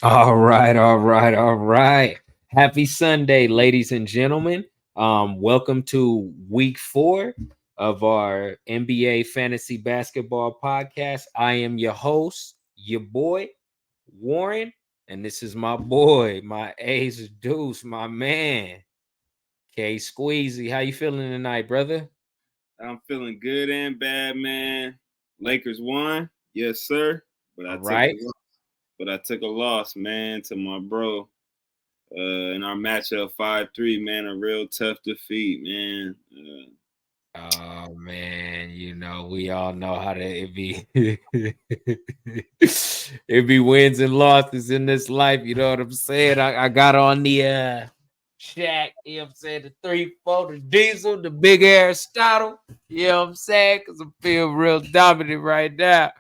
All right, all right, all right. Happy Sunday, ladies and gentlemen. Welcome to week 4 of our NBA fantasy basketball podcast. I am your host, your boy, Warren, and this is my boy, my ace Deuce, my man, K Squeezy. How you feeling tonight, brother? I'm feeling good and bad, man. Lakers won, yes, sir. But I All took a right. loss. But I took a loss, man, to my bro. In our matchup 5-3, man, a real tough defeat, man. Oh man, we all know how to it be. It be wins and losses in this life, you know what I'm saying? I got on the Shaq, you know what I'm saying, the 3-4, the diesel, the big Aristotle, you know what I'm saying? Because I feel real dominant right now.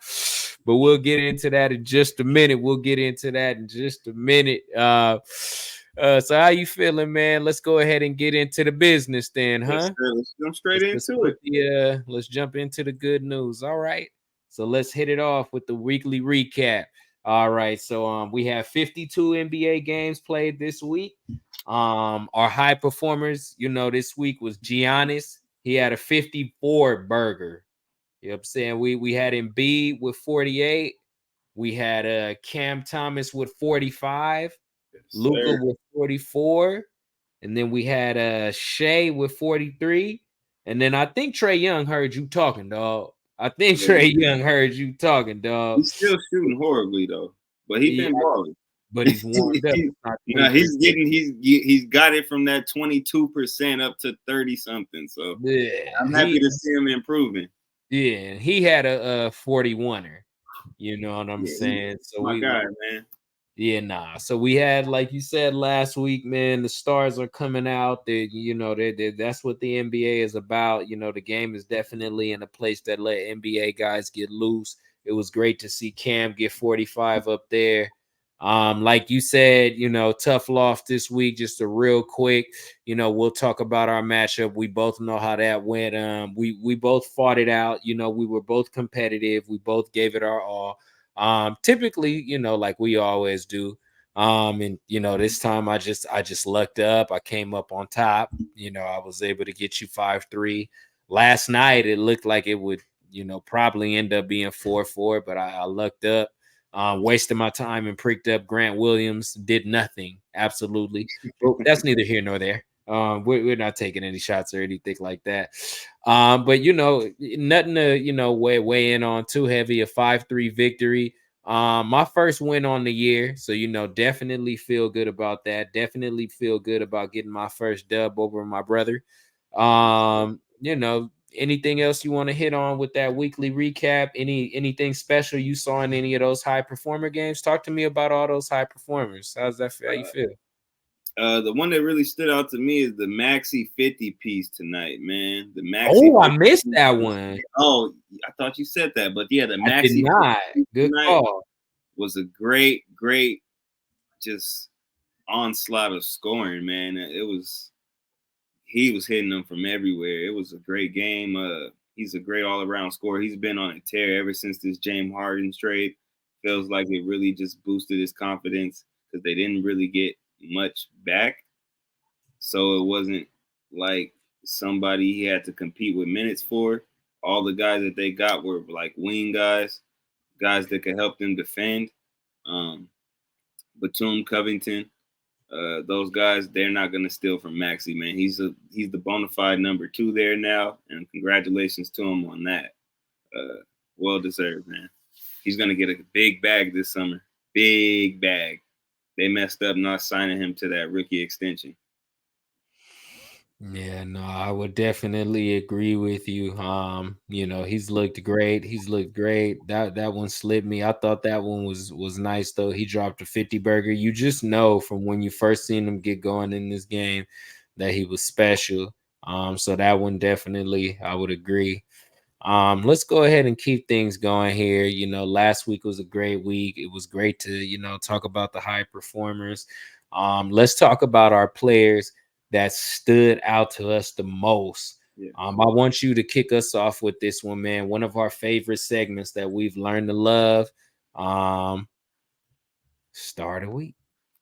But we'll get into that in just a minute. So how you feeling, man? Let's go ahead and get into the business then, Yes, huh? sir. Let's jump straight Let's into put it. the let's jump into the good news. All right. So let's hit it off with the weekly recap. All right. So we have 52 NBA games played this week. Our high performers, this week was Giannis. He had a 54 burger. You know what I'm saying? We had Embiid with 48. We had Cam Thomas with 45, Yes, Luca sir. with 44, and then we had Shea with 43. And then I think Trey Young heard you talking, dog. I think Yeah, Trey Young heard you talking, dog. he's still shooting horribly though, but he Yeah, been balling. but he's warmed up. It's not You know, 20%. he's got it from that 22% up to 30 something. So Yeah, I'm happy to see him improving. he had a 41er. You know what I'm Yeah, saying? So my we guy, man. Yeah, nah. So we had, like you said last week, man, the stars are coming out. That's what the NBA is about. The game is definitely in a place that let NBA guys get loose. It was great to see Cam get 45 up there. Like you said, tough loss this week. Just a real quick, we'll talk about our matchup. We both know how that went. We both fought it out. We were both competitive. We both gave it our all. Typically, like we always do. And this time I just lucked up. I came up on top. I was able to get you 5-3. Last night it looked like it would, probably end up being 4-4, but I lucked up. Wasted my time and pricked up Grant Williams, did nothing, absolutely. But that's neither here nor there. We're not taking any shots or anything like that. But nothing to weigh in on too heavy. A 5-3 victory. My first win on the year, so definitely feel good about that. Definitely feel good about getting my first dub over my brother. Anything else you want to hit on with that weekly recap? Anything special you saw in any of those high performer games? Talk to me about all those high performers. How's that? How you feel? The one that really stood out to me is the Maxi 50 piece tonight, man. The Maxi Oh, I 50 missed that piece. one. Oh, I thought you said that, but yeah, the I did Maxi 50 not. piece Good tonight call. was a great, just onslaught of scoring, man. He was hitting them from everywhere. It was a great game. He's a great all around scorer. He's been on a tear ever since this James Harden trade. Feels like it really just boosted his confidence because they didn't really get much back. So it wasn't like somebody he had to compete with minutes for. All the guys that they got were like wing guys, guys that could help them defend. Um, Batum, Covington, those guys, they're not gonna steal from Maxi, man. He's the bona fide number 2 there now, and congratulations to him on that. Well deserved, man. He's gonna get a big bag this summer. Big bag. They messed up not signing him to that rookie extension. Yeah, no, I would definitely agree with you. He's looked great. He's looked great. That one slipped me. I thought that one was nice though. He dropped a 50 burger. You just know from when you first seen him get going in this game that he was special. So that one definitely I would agree. Let's go ahead and keep things going here. Last week was a great week. It was great to, talk about the high performers. Let's talk about our players that stood out to us the most. Yeah. I want you to kick us off with this one, man. One of our favorite segments that we've learned to love. Um, Star of the week.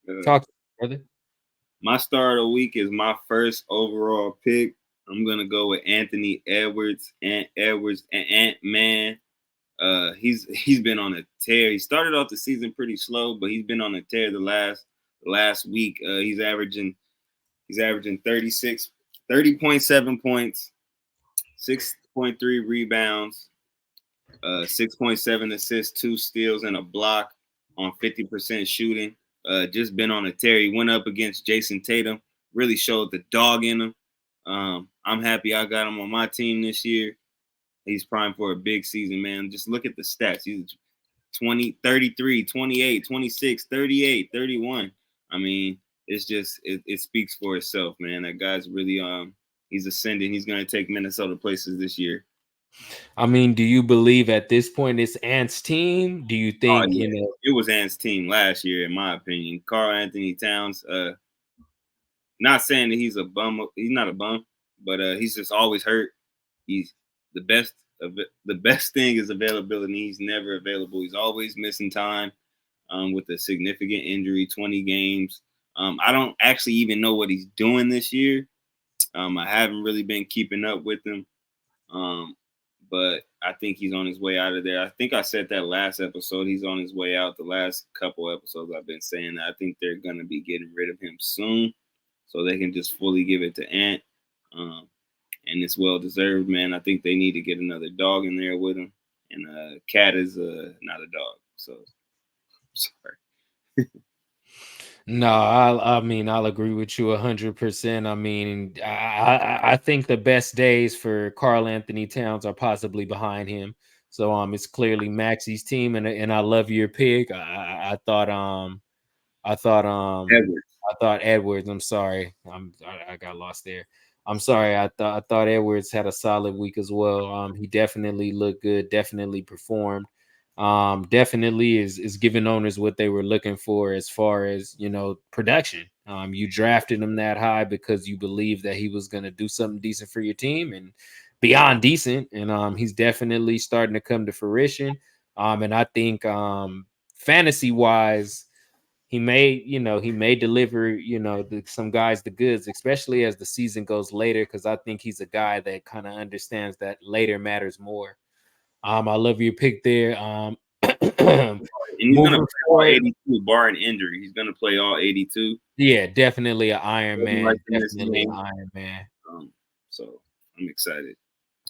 Uh, Talk to me, brother. my star of the week is my first overall pick. I'm gonna go with Anthony Edwards. Ant-Man. He's been on a tear. He started off the season pretty slow, but he's been on a tear the last week. He's averaging 30.7 points, 6.3 rebounds, 6.7 assists, 2 steals, and a block on 50% shooting. Just been on a tear. He went up against Jason Tatum, really showed the dog in him. I'm happy I got him on my team this year. He's primed for a big season, man. Just look at the stats. He's 20, 33, 28, 26, 38, 31. I mean, it's just it speaks for itself, man. That guy's really he's ascending. He's gonna take Minnesota places this year. I mean, do you believe at this point it's Ant's team? Do you Oh think, yeah, it was Ant's team last year, in my opinion. Karl-Anthony Towns, not saying that he's a bum, he's not a bum, but he's just always hurt. He's the best of it. The best thing is availability. He's never available. He's always missing time. With a significant injury, 20 games. I don't actually even know what he's doing this year. I haven't really been keeping up with him. But I think he's on his way out of there. I think I said that last episode. He's on his way out. The last couple episodes I've been saying that. I think they're going to be getting rid of him soon so they can just fully give it to Ant. And it's well deserved, man. I think they need to get another dog in there with him. And Cat is not a dog. So sorry. No, I mean, I'll agree with you 100%. I mean, I think the best days for Karl-Anthony Towns are possibly behind him. So it's clearly Maxi's team, and I love your pick. I thought I thought Edwards. I thought Edwards. I'm sorry, I got lost there. I'm sorry. I thought Edwards had a solid week as well. He definitely looked good. Definitely performed. Definitely is giving owners what they were looking for as far as production. You drafted him that high because you believe that he was going to do something decent for your team and beyond decent. And he's definitely starting to come to fruition. And I think fantasy wise, he may deliver some guys the goods, especially as the season goes later, because I think he's a guy that kind of understands that later matters more. I love your pick there. And he's gonna play all 82, barring injury. He's gonna play all 82. Yeah, definitely an Iron Man. Like Definitely an Iron Man. So I'm excited.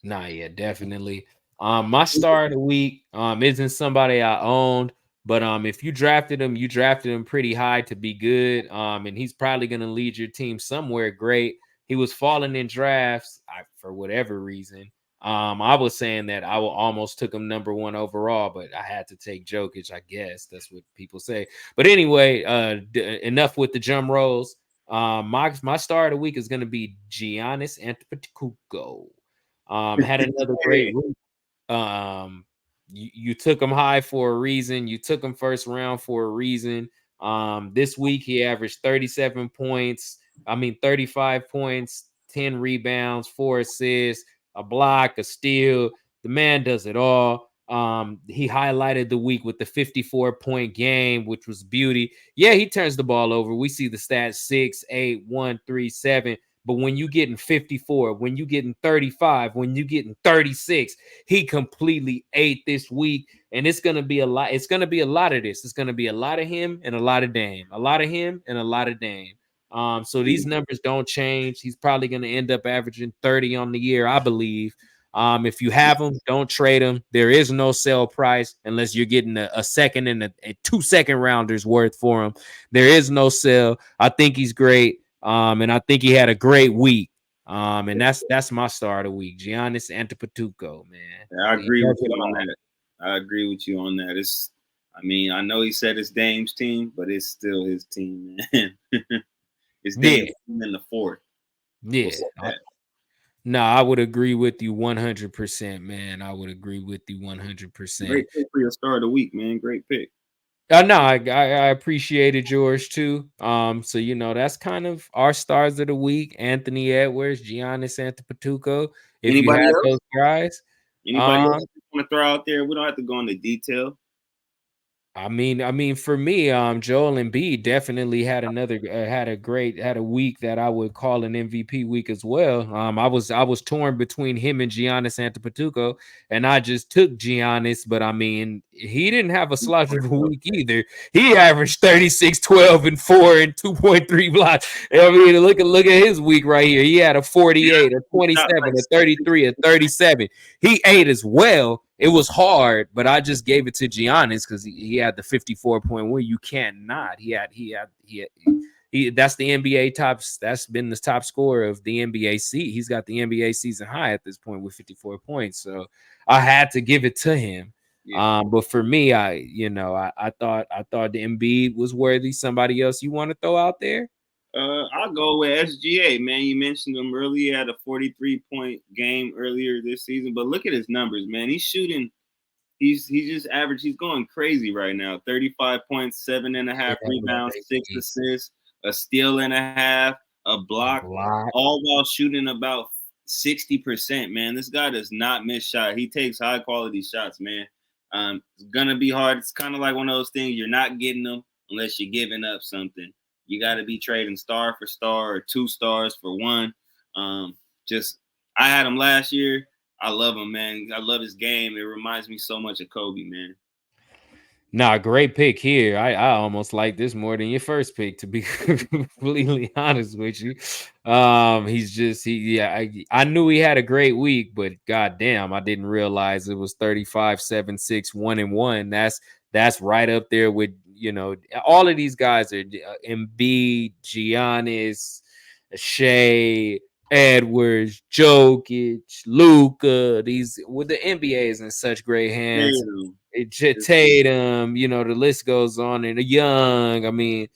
Nah, yeah, definitely. My star of the week isn't somebody I owned, but if you drafted him, you drafted him pretty high to be good. And he's probably gonna lead your team somewhere great. He was falling in drafts for whatever reason. I was saying that I almost took him number 1 overall, but I had to take Jokic. I guess that's what people say. But anyway, enough with the jump rolls. My star of the week is going to be Giannis Antetokounmpo. Had another great week. You took him high for a reason. You took him first round for a reason. This week he averaged 37 points. 35 points, 10 rebounds, 4 assists, a block, a steal. The man does it all. He highlighted the week with the 54-point game, which was beauty. Yeah, he turns the ball over. We see the stats 6, 8, 1, 3, 7. But when you getting 54, when you getting 35, when you getting 36, he completely ate this week. And it's gonna be a lot. It's gonna be a lot of this. It's gonna be a lot of him and a lot of Dame. A lot of him and a lot of Dame. So these numbers don't change. He's probably gonna end up averaging 30 on the year, I believe. If you have him, don't trade him. There is no sell price unless you're getting a second and a 2 second rounders worth for him. There is no sell. I think he's great. And I think he had a great week. And that's my star of the week, Giannis Antetokounmpo, man. Yeah, I agree with you on that. I agree with you on that. I know he said it's Dame's team, but it's still his team, man. It's Dame's team in the fourth. Yeah. No, I would agree with you 100%, man. I would agree with you 100%. Great pick for your star of the week, man. Great pick. No, I appreciated yours too. So that's kind of our stars of the week: Anthony Edwards, Giannis Antetokounmpo. If Anybody you have else? those guys, Anybody else want to throw out there? We don't have to go into detail. I mean, for me, Joel Embiid definitely had had a week that I would call an MVP week as well. I was torn between him and Giannis Antetokounmpo, and I just took Giannis, but I mean, he didn't have a slouch of a week either. He averaged 36, 12, and 4 and 2.3 blocks. I mean, look at his week right here. He had a 48, a Shot 27, like a 33, a 37. He ate as well. It was hard, but I just gave it to Giannis because he had the 54-point win. You can't not. That's the NBA tops. That's been the top scorer of the NBA He's got the NBA season high at this point with 54 points. So I had to give it to him. yeah. But for me, I thought the Embiid was worthy. Somebody else you want to throw out there? I'll go with SGA, man. You mentioned him earlier. He had a 43-point game earlier this season, but look at his numbers, man. He's shooting. He's just average. He's going crazy right now. 35 points, 7.5 rebounds, 6 assists, a steal and a half, a block, all while shooting about 60%. Man, this guy does not miss shot. He takes high quality shots, man. It's gonna be hard. It's kind of like one of those things. You're not getting them unless you're giving up something. You got to be trading star for star or 2 stars for 1. Just I had him last year. I love him, man. I love his game. It reminds me so much of Kobe, man. Nah, great pick here. I almost like this more than your first pick, to be completely honest with you. He's just yeah, I knew he had a great week, but goddamn, I didn't realize it was 35, 7, 6, 1 and 1. That's right up there with, all of these guys are Embiid, Giannis, Shea, Edwards, Jokic, Luka. The NBA is in such great hands. Tatum, the list goes on, and Young. I mean,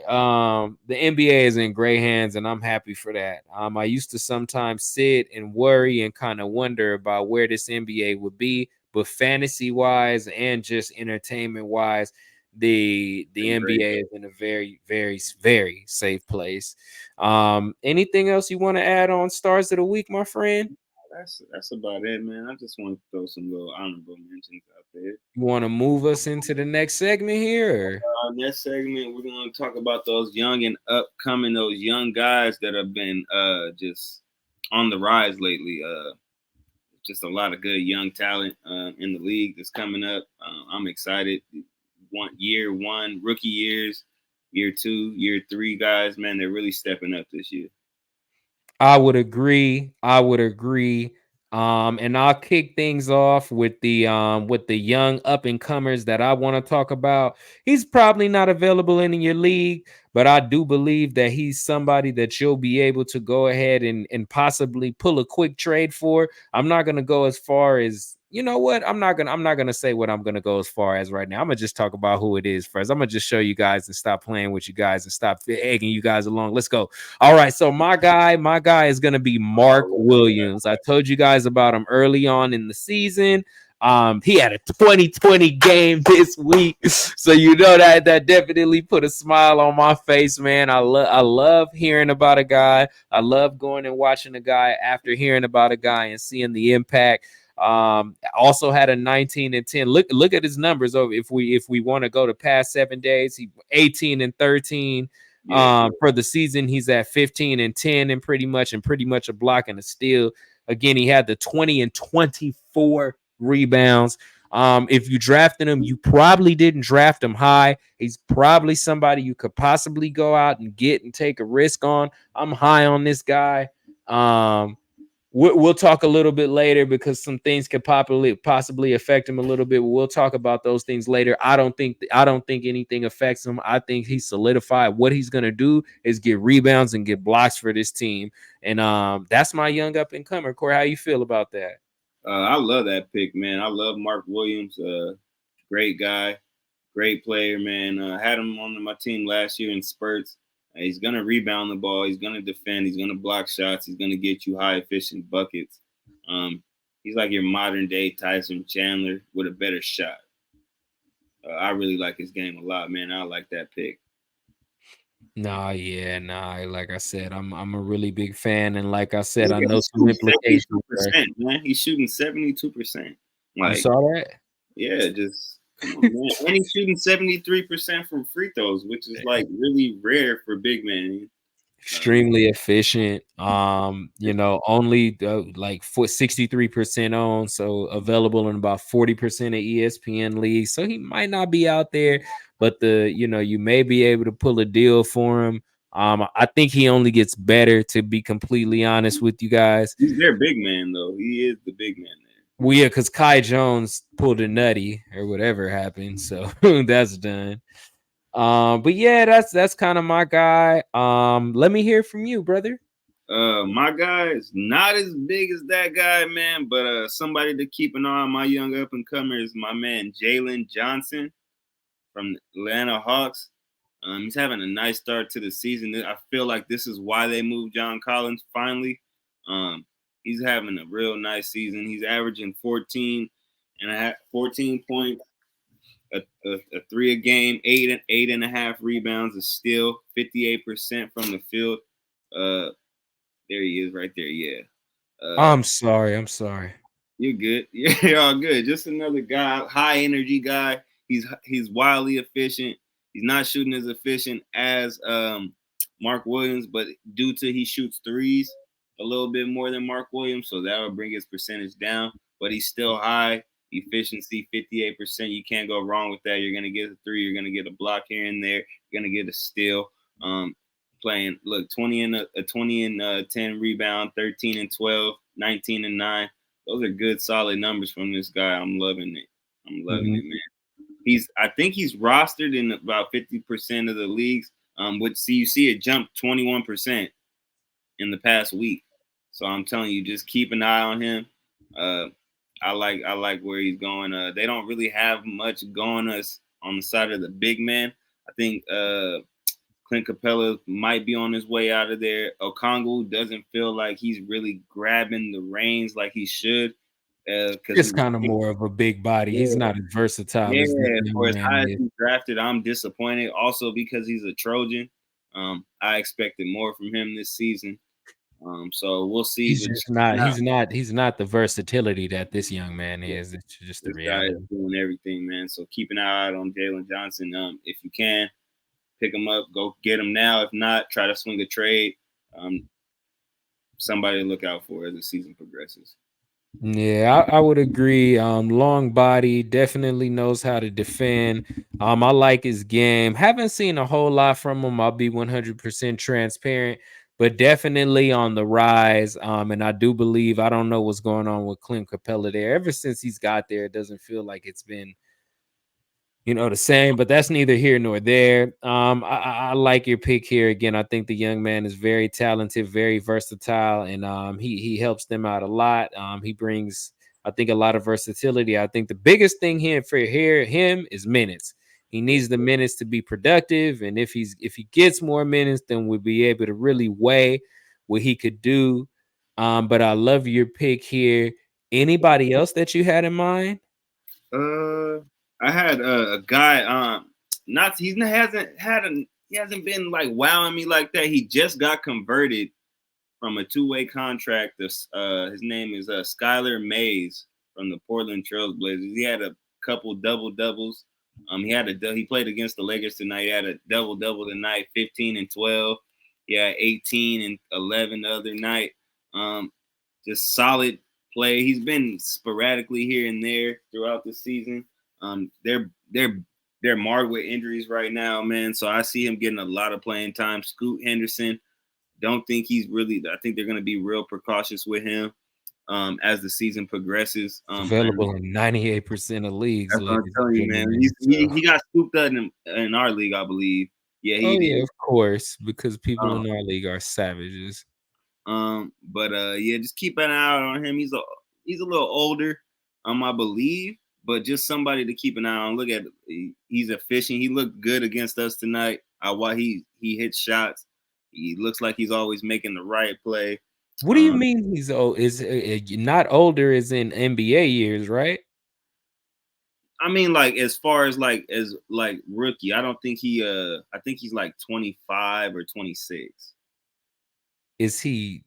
the NBA is in great hands, and I'm happy for that. I used to sometimes sit and worry and kind of wonder about where this NBA would be, but fantasy wise and just entertainment wise, the NBA is in a very, very, very safe place. Anything else you want to add on stars of the week, my friend? That's about it, man. I just want to throw some little honorable mentions out there. You want to move us into the next segment here? Next segment, we're going to talk about those young and upcoming, those young guys that have been just on the rise lately. Just a lot of good young talent in the league that's coming up. I'm excited. Year 1, rookie years, year 2, year 3 guys, man, they're really stepping up this year. I would agree. And I'll kick things off with the young up and comers that I want to talk about. He's probably not available in your league, but I do believe that he's somebody that you'll be able to go ahead and possibly pull a quick trade for. I'm not gonna go as far as, you know what? I'm not gonna say what I'm gonna go as far as right now. I'm gonna just talk about who it is first. I'm gonna just show you guys and stop playing with you guys and stop egging you guys along. Let's go. All right, so my guy is gonna be Mark Williams. I told you guys about him early on in the season. He had a 2020 game this week, so that definitely put a smile on my face, man. I love hearing about a guy. I love going and watching a guy after hearing about a guy and seeing the impact. Also had a 19 and 10. Look at his numbers over. If we want to go to past 7 days, he 18 and 13. For the season, he's at 15 and 10 and pretty much a block and a steal. Again, he had the 20 and 24 rebounds. If you drafted him, you probably didn't draft him high. He's probably somebody you could possibly go out and get and take a risk on. I'm high on this guy. We'll talk a little bit later because some things could possibly affect him a little bit. We'll talk about those things later. I don't think anything affects him. I think he's solidified. What he's gonna do is get rebounds and get blocks for this team. And that's my young up and comer. Corey, how you feel about that? I love that pick, man. I love Mark Williams. Great guy, great player, man. Had him on my team last year in spurts. He's going to rebound the ball. He's going to defend. He's going to block shots. He's going to get you high efficient buckets. He's like your modern day Tyson Chandler with a better shot. I really like his game a lot, man. I like that pick. Like I said, I'm a really big fan, and like I said, I know some implications. Man, he's shooting 72%. You saw that? Yeah, just Come on, man. And he's shooting 73% from free throws, which is like really rare for big man. Extremely efficient. Only like for 63% on, so available in about 40% of ESPN leagues. So he might not be out there, but you may be able to pull a deal for him. I think he only gets better, to be completely honest with you guys. He's their big man, though. He is the big man there. Well, yeah, because Kai Jones pulled a nutty or whatever happened, so that's done. But yeah, that's kind of my guy. Let me hear from you, brother. My guy is not as big as that guy, man, but somebody to keep an eye on. My young up and comer is my man Jalen Johnson from the Atlanta Hawks. He's having a nice start to the season. I feel like this is why they moved John Collins finally. He's having a real nice season. He's averaging 14 points, a 3 a game, 8.5 rebounds, a steal, 58% from the field. There he is right there. Yeah. I'm sorry. You're good. You're all good. Just another guy, high energy guy. He's wildly efficient. He's not shooting as efficient as Mark Williams, but due to he shoots threes a little bit more than Mark Williams, so that will bring his percentage down. But he's still high efficiency, 58%. You can't go wrong with that. You're gonna get a three. You're gonna get a block here and there. You're gonna get a steal. Playing 20 and 10 rebound, 13 and 12, 19 and 9. Those are good, solid numbers from this guy. I'm loving it. I'm loving it, man. I think he's rostered in about 50% of the leagues. You see it jump 21% in the past week. So I'm telling you, just keep an eye on him. I like where he's going. They don't really have much going us on the side of the big man. I think Clint Capella might be on his way out of there. Okongwu doesn't feel like he's really grabbing the reins like he should. Just kind of more of a big body. Yeah. He's not as versatile as the for as high as he's drafted, I'm disappointed. Also because he's a Trojan. I expected more from him this season. So we'll see. He's not the versatility that this young man is. It's just the reality. Guy is doing everything, man. So keep an eye out on Jalen Johnson. If you can. Pick him up, go get him now. If not, try to swing a trade. Somebody to look out for as the season progresses. Yeah, I would agree. Long body, definitely knows how to defend. I like his game. Haven't seen a whole lot from him. I'll be 100% transparent, but definitely on the rise. And I do believe, I don't know what's going on with Clint Capella there. Ever since he's got there, it doesn't feel like it's been the same, but that's neither here nor there. I like your pick here. Again, I think the young man is very talented, very versatile, and he helps them out a lot. He brings, I think, a lot of versatility. I think the biggest thing here for him is minutes. He needs the minutes to be productive, and if he gets more minutes, then we'll be able to really weigh what he could do. But I love your pick here. Anybody else that you had in mind? I had a guy. He hasn't been like wowing me like that. He just got converted from a 2-way contract. His name is Skylar Mays from the Portland Trail Blazers. He had a couple double doubles. He played against the Lakers tonight. He had a double double tonight, 15 and 12. Yeah, 18 and 11 the other night. Just solid play. He's been sporadically here and there throughout the season. They're marred with injuries right now, man. So I see him getting a lot of playing time. Scoot Henderson, don't think he's really. I think they're going to be real precautious with him as the season progresses. Available in 98% of leagues. That's what I'm telling you, man. He got scooped up in our league, I believe. Yeah, yeah, of course, because people in our league are savages. Yeah, just keep an eye out on him. He's a little older, I believe. But just somebody to keep an eye on. Look at he's efficient. He looked good against us tonight. While he hits shots, he looks like he's always making the right play. What do you mean he's old? Is not older as in NBA years, right? I mean, like as far as like rookie, I don't think he. I think he's like 25 or 26. Has he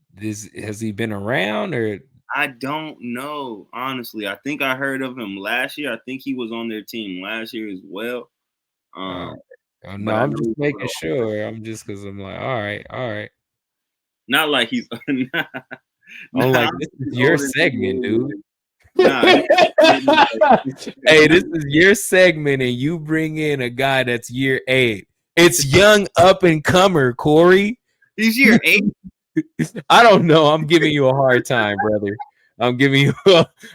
been around or? I don't know, honestly. I think I heard of him last year. I think he was on their team last year as well. Uh, no, But I I'm know just he's for making the sure. I'm just because I'm like, all right. not like he's nah, I'm like, I'm this is he's your older than segment, me. dude. Nah, he's getting Hey, this like is your segment, and you bring in a guy that's year 8. It's young up and comer, Corey. he's year 8. I don't know. I'm giving you a hard time, brother. I'm giving you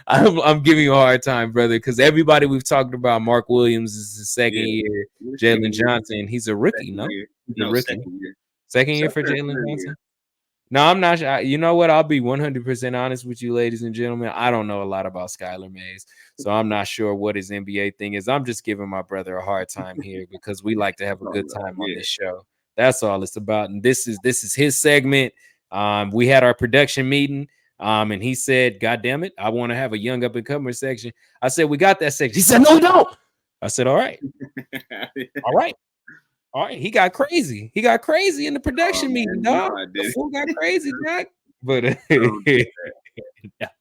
I'm giving you a hard time, brother, because everybody we've talked about, Mark Williams is his second Yeah, year. we're Jalen second year. Johnson, he's a rookie, Second no? year. He's a No, rookie. second year. Second year for Second or Jalen third Johnson? year. No, I'm not sure. You know what? I'll be 100% honest with you, ladies and gentlemen. I don't know a lot about Skylar Mays, so I'm not sure what his NBA thing is. I'm just giving my brother a hard time here because we like to have a Oh, good no, time on yeah. this show. That's all it's about. And this is his segment. We had our production meeting, and he said, "God damn it, I want to have a young up and comer section." I said, "We got that section." He said, "No, we don't." I said, "All right, all right." All right, he got crazy. He got crazy in the Oh production meeting, man, you dog. know I The did. fool got crazy, Jack. But Don't do that.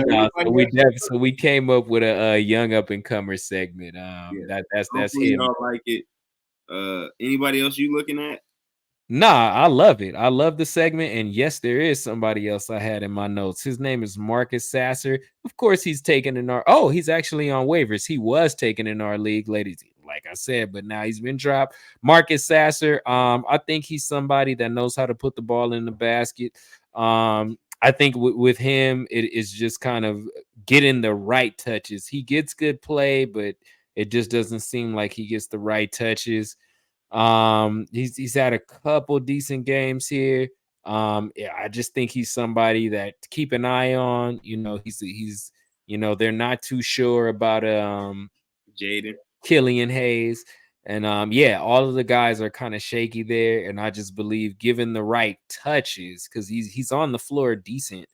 no, Anybody else? so we came up with a young up and comer segment. Yeah. That's Hopefully him. y'all like it. Anybody else you looking at? Nah, I love it. I love the segment. And yes, there is somebody else I had in my notes. His name is Marcus Sasser. Of course, he's taken in our he's actually on waivers. He was taken in our league, ladies, like I said, but now he's been dropped. Marcus Sasser. I think he's somebody that knows how to put the ball in the basket. I think with him, it is just kind of getting the right touches. He gets good play, but it just doesn't seem like he gets the right touches. He's had a couple decent games here. Yeah, I just think he's somebody that to keep an eye on. You know, he's they're not too sure about Jaden. Killian Hayes. And yeah, all of the guys are kind of shaky there. And I just believe given the right touches, because he's on the floor decent,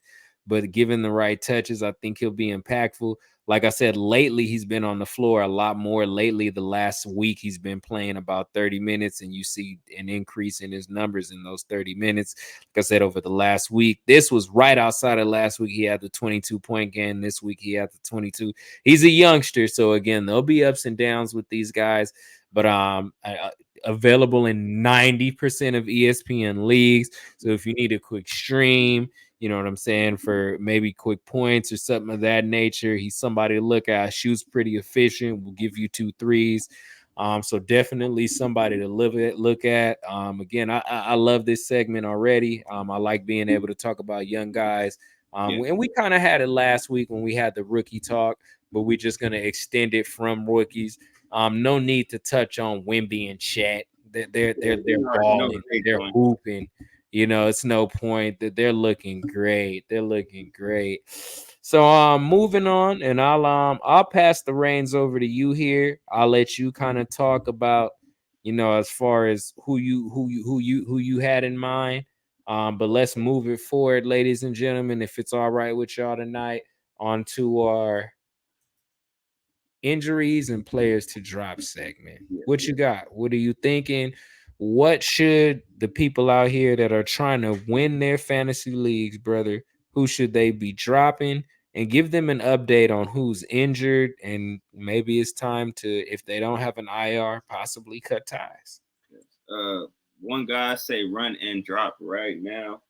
but given the right touches, I think he'll be impactful. Like I said, lately he's been on the floor a lot more. Lately, the last week he's been playing about 30 minutes, and you see an increase in his numbers in those 30 minutes. Like I said, over the last week, this was right outside of last week. He had the 22-point game. This week he had the 22. He's a youngster, so again, there'll be ups and downs with these guys, but available in 90% of ESPN leagues. So if you need a quick stream, you know what I'm saying, for maybe quick points or something of that nature, he's somebody to look at. Shoots pretty efficient, will give you 2 threes. So definitely somebody to look at. Again, I love this segment already. I like being able to talk about young guys. Yeah. And we kind of had it last week when we had the rookie talk, but we're just gonna extend it from rookies. No need to touch on Wemby and Chet. They're You already know balling, what they they're doing. hooping. You know, it's no point that they're looking great. They're looking great. So moving on, and I'll pass the reins over to you here. I'll let you kind of talk about, as far as who you had in mind. But let's move it forward, ladies and gentlemen, if it's all right with y'all tonight, on to our injuries and players to drop segment. Yeah, What you got? What are you thinking? What should the people out here that are trying to win their fantasy leagues, brother, who should they be dropping? And give them an update on who's injured, and maybe it's time to, if they don't have an IR, possibly cut ties. one guy I say run and drop right now.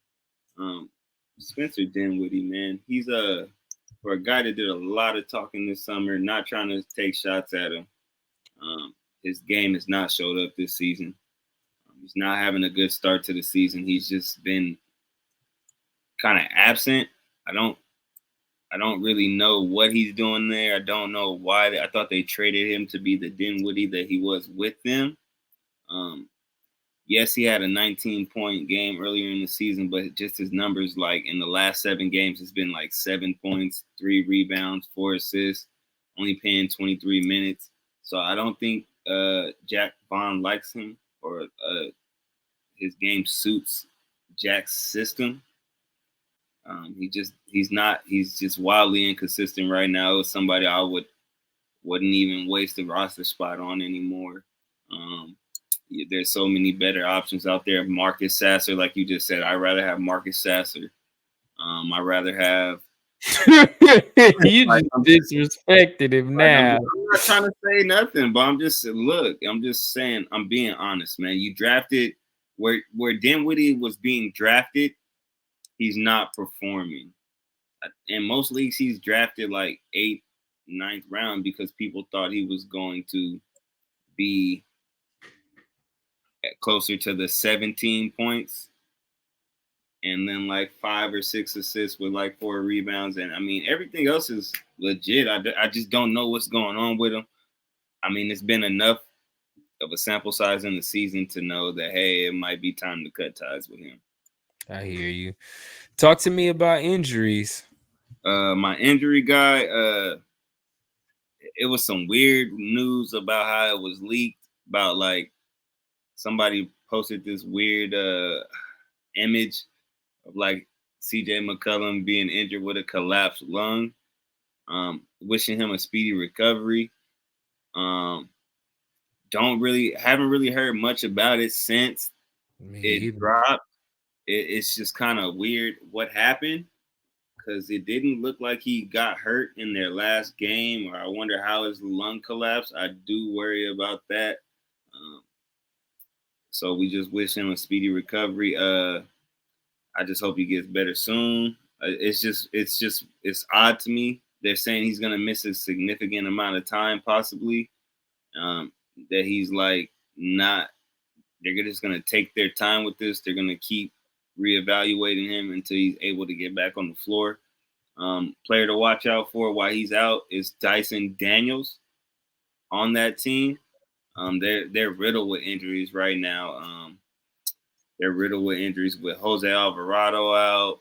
Spencer Dinwiddie, man. He's for a guy that did a lot of talking this summer, not trying to take shots at him. His game has not showed up this season. He's not having a good start to the season. He's just been kind of absent. I don't really know what he's doing there. I don't know why. I thought they traded him to be the Dinwiddie that he was with them. Yes, he had a 19-point game earlier in the season, but just his numbers, like in the last 7 games, it's been like 7 points, 3 rebounds, 4 assists, only playing 23 minutes. So I don't think Jack Vaughn likes him, or his game suits Jack's system. He's just wildly inconsistent right now. It's somebody I wouldn't even waste a roster spot on anymore. There's so many better options out there. Marcus Sasser, like you just said, I'd rather have Marcus Sasser I rather have You like just disrespected him now. I'm not trying to say nothing, but I'm just saying I'm being honest, man. You drafted where Dinwiddie was being drafted, he's not performing. In most leagues, he's drafted like 8th, 9th round because people thought he was going to be closer to the 17 points and then like 5 or 6 assists with like 4 rebounds. And I mean, everything else is legit. I just don't know what's going on with him. I mean, it's been enough of a sample size in the season to know that, hey, it might be time to cut ties with him. I hear you. Talk to me about injuries. My injury guy, it was some weird news about how it was leaked about like somebody posted this weird image of like CJ McCollum being injured with a collapsed lung. Wishing him a speedy recovery. Haven't really heard much about it since it dropped. It's just kind of weird what happened because it didn't look like he got hurt in their last game, or I wonder how his lung collapsed. I do worry about that. So we just wish him a speedy recovery. I just hope he gets better soon. It's odd to me. They're saying he's gonna miss a significant amount of time, possibly. That he's like not. They're just gonna take their time with this. They're gonna keep reevaluating him until he's able to get back on the floor. Player to watch out for while he's out is Dyson Daniels on that team. They're riddled with injuries right now. They're riddled with injuries with Jose Alvarado out,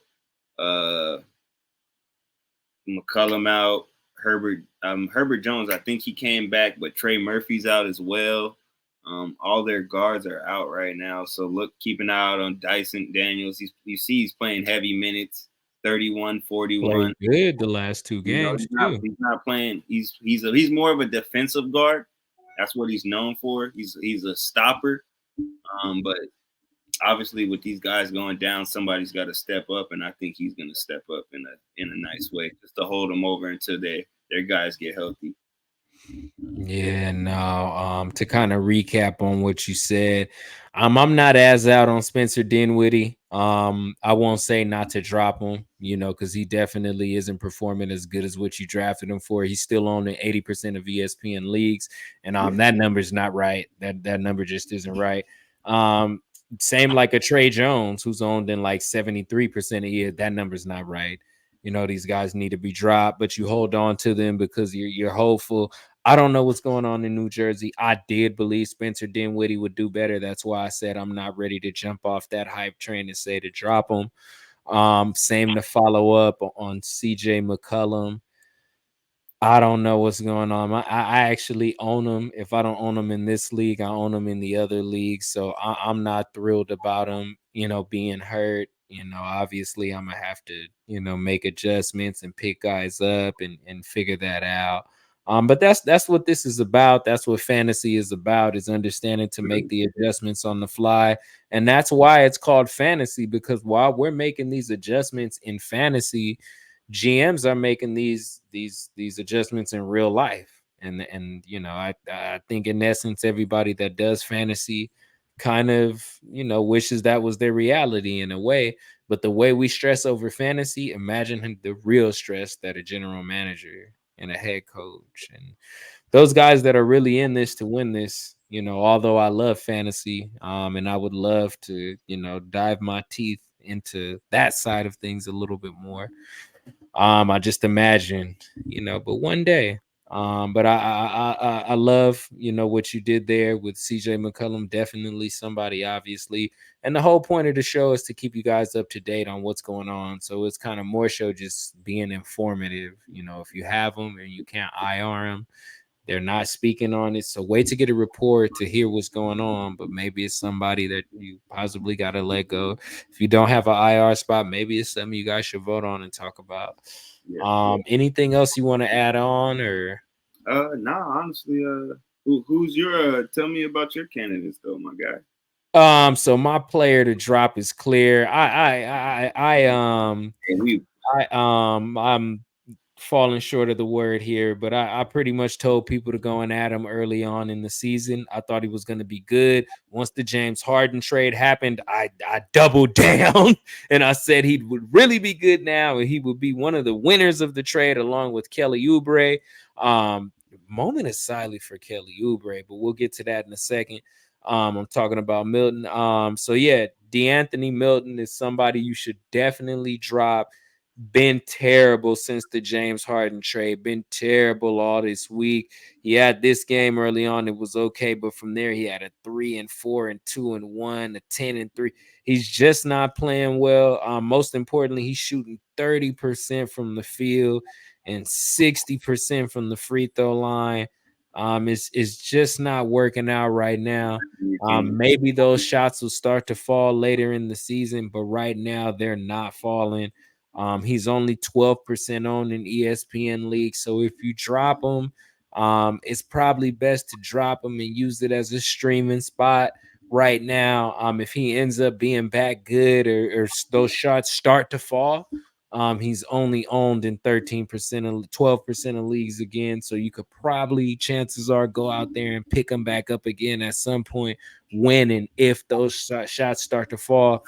McCollum out, Herbert Jones. I think he came back, but Trey Murphy's out as well. All their guards are out right now, so keep an eye out on Dyson Daniels. He's playing heavy minutes, 31, 41. Played good the last 2 games too. He's not playing. He's more of a defensive guard. That's what he's known for. He's a stopper. But obviously with these guys going down, somebody's got to step up, and I think he's going to step up in a nice way just to hold them over until their guys get healthy. Yeah, no. To kind of recap on what you said, I'm not as out on Spencer Dinwiddie. I won't say not to drop him, because he definitely isn't performing as good as what you drafted him for. He's still on the 80% of ESPN leagues, and that number's not right. That number just isn't right. Same like a Trey Jones, who's owned in like 73% of year. That number's not right. These guys need to be dropped, but you hold on to them because you're hopeful. I don't know what's going on in New Jersey. I did believe Spencer Dinwiddie would do better. That's why I said I'm not ready to jump off that hype train and say to drop him. Same to follow up on CJ McCollum. I don't know what's going on. I actually own him. If I don't own him in this league, I own him in the other league. So I'm not thrilled about him, being hurt. Obviously I'm gonna have to, make adjustments and pick guys up and figure that out. But that's what this is about. That's what fantasy is about, is understanding to make the adjustments on the fly. And that's why it's called fantasy, because while we're making these adjustments in fantasy, GMs are making these adjustments in real life. And I think in essence everybody that does fantasy kind of wishes that was their reality in a way. But the way we stress over fantasy, imagine the real stress that a general manager and a head coach and those guys that are really in this to win this, although I love fantasy, and I would love to, dive my teeth into that side of things a little bit more. I just imagine, but one day. But I love, what you did there with CJ McCollum. Definitely somebody, obviously. And the whole point of the show is to keep you guys up to date on what's going on. So it's kind of more so just being informative. If you have them and you can't IR them, they're not speaking on it. So wait to get a report to hear what's going on. But maybe it's somebody that you possibly got to let go. If you don't have an IR spot, maybe it's something you guys should vote on and talk about. Yeah. Anything else you want to add on, or? Honestly, who's your? Tell me about your candidates, though, my guy. So my player to drop is clear. And we I'm falling short of the word here, but I pretty much told people to go and at him early on in the season. I thought he was going to be good. Once the James Harden trade happened, I doubled down and I said he would really be good now and he would be one of the winners of the trade along with Kelly Oubre. Moment of silence for Kelly Oubre, but we'll get to that in a second. I'm talking about Milton. So yeah, DeAnthony Milton is somebody you should definitely drop. Been terrible since the James Harden trade. Been terrible all this week. He had this game early on, it was okay, but from there he had a 3-4 and 2-1, a 10-3. He's just not playing well. Most importantly, he's shooting 30% from the field and 60% from the free throw line. It's just not working out right now. Maybe those shots will start to fall later in the season, but right now they're not falling. He's only 12% owned in ESPN League. So if you drop him, it's probably best to drop him and use it as a streaming spot right now. If he ends up being back good or those shots start to fall, he's only owned in 13% of 12% of leagues again. So you could probably, chances are, go out there and pick him back up again at some point when and if those shots start to fall.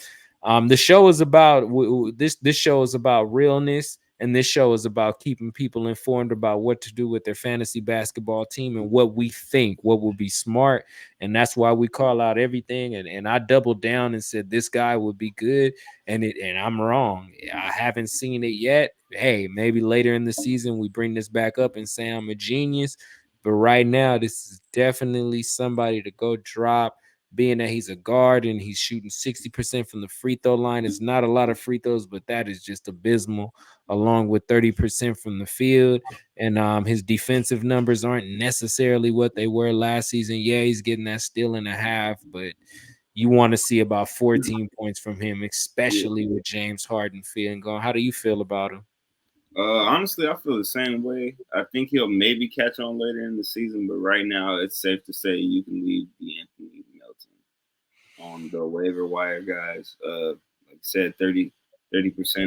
The show is about this show is about realness, and this show is about keeping people informed about what to do with their fantasy basketball team and what we think, what would be smart. And that's why we call out everything. And I doubled down and said this guy would be good, and I'm wrong. I haven't seen it yet. Hey, maybe later in the season we bring this back up and say I'm a genius. But right now, this is definitely somebody to go drop, being that he's a guard and he's shooting 60% from the free throw line. It's not a lot of free throws, but that is just abysmal, along with 30% from the field. And his defensive numbers aren't necessarily what they were last season. Yeah, he's getting that steal and a half, but you want to see about 14 points from him, especially with James Harden feeling gone. How do you feel about him? Honestly, I feel the same way. I think he'll maybe catch on later in the season, but right now it's safe to say you can leave DeAnthony Melton on the waiver wire, guys. Like I said, 30%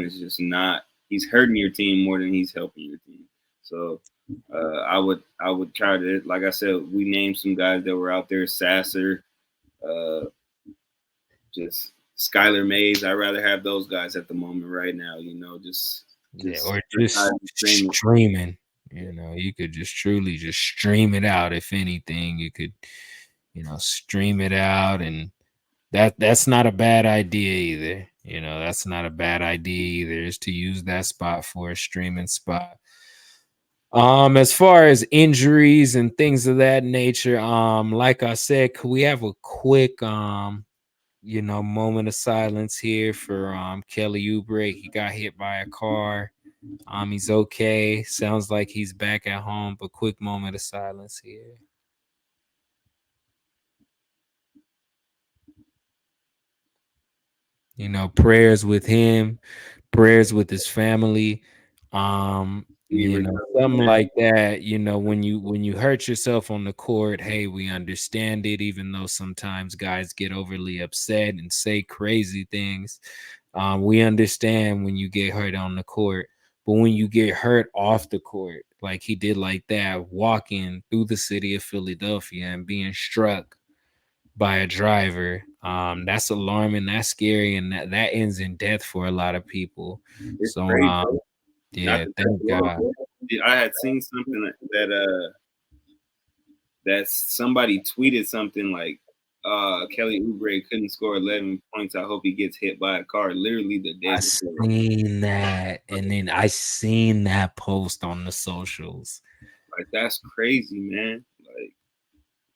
is just not. He's hurting your team more than he's helping your team. So I would try to, like I said, we named some guys that were out there, Sasser, uh, just Skylar Mays. I'd rather have those guys at the moment right now. Just yeah, or just streaming. You could just truly just stream it out. If anything, you could, stream it out, and that's not a bad idea either. That's not a bad idea either, is to use that spot for a streaming spot. As far as injuries and things of that nature, like I said, could we have a quick moment of silence here for Kelly Oubre? He got hit by a car. He's okay. Sounds like he's back at home, but quick moment of silence here. Prayers with him, prayers with his family. Something like that. When you hurt yourself on the court, hey, we understand it, even though sometimes guys get overly upset and say crazy things. We understand when you get hurt on the court, but when you get hurt off the court, like he did like that, walking through the city of Philadelphia and being struck by a driver, that's alarming, that's scary, and that ends in death for a lot of people. It's So crazy. yeah, thank God. I had seen something that somebody tweeted something like Kelly Oubre couldn't score 11 points. I hope he gets hit by a car. Literally the day I before. seen that, and then I seen that post on the socials. Like, that's crazy, man. Like,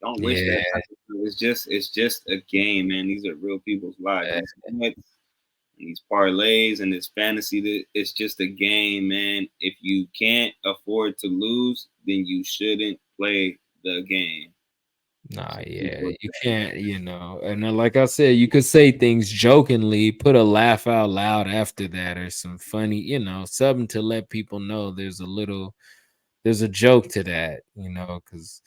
don't wish that. It's just a game, man. These are real people's lives. These parlays and this fantasy, it's just a game, man. If you can't afford to lose, then you shouldn't play the game. Nah, yeah, you can't, and like I said, you could say things jokingly, put a laugh out loud after that, or some funny, something to let people know there's a joke to that, because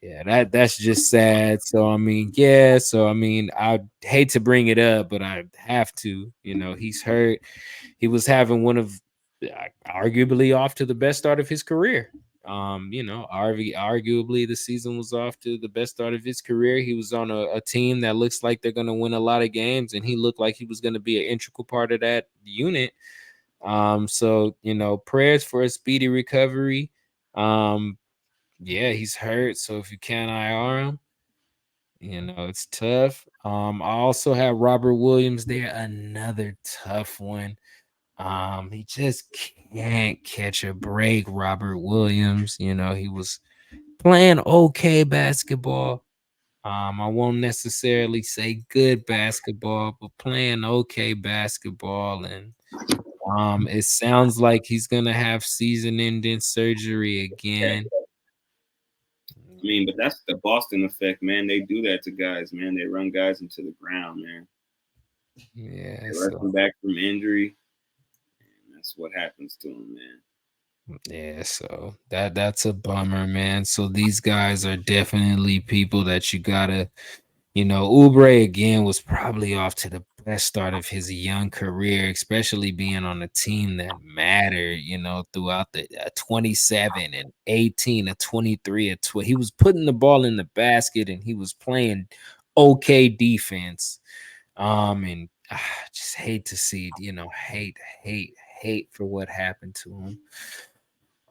Yeah, that's just sad. So I mean, yeah. So I mean, I hate to bring it up, but I have to. You know, he's hurt. He was having one of arguably off to the best start of his career. You know, arguably the season was off to the best start of his career. He was on a team that looks like they're gonna win a lot of games, and he looked like he was gonna be an integral part of that unit. So you know, prayers for a speedy recovery. Um, yeah, he's hurt. So if you can't IR him, you know, it's tough. I also have Robert Williams there, another tough one. He just can't catch a break. Robert Williams, you know, he was playing okay basketball. I won't necessarily say good basketball, but playing okay basketball. And it sounds like he's gonna have season-ending surgery again. I mean, but that's the Boston effect, man. They do that to guys, man. They run guys into the ground, man. Yeah, They rush so them back from injury, and that's what happens to them, man. yeah, so that's a bummer, man. So these guys are definitely people that you gotta, you know, Oubre again was probably off to the best start of his young career, especially being on a team that mattered, you know, throughout the 27 and 18 and 23 and 12. He was putting the ball in the basket and he was playing okay defense. And just hate to see, you know, hate for what happened to him.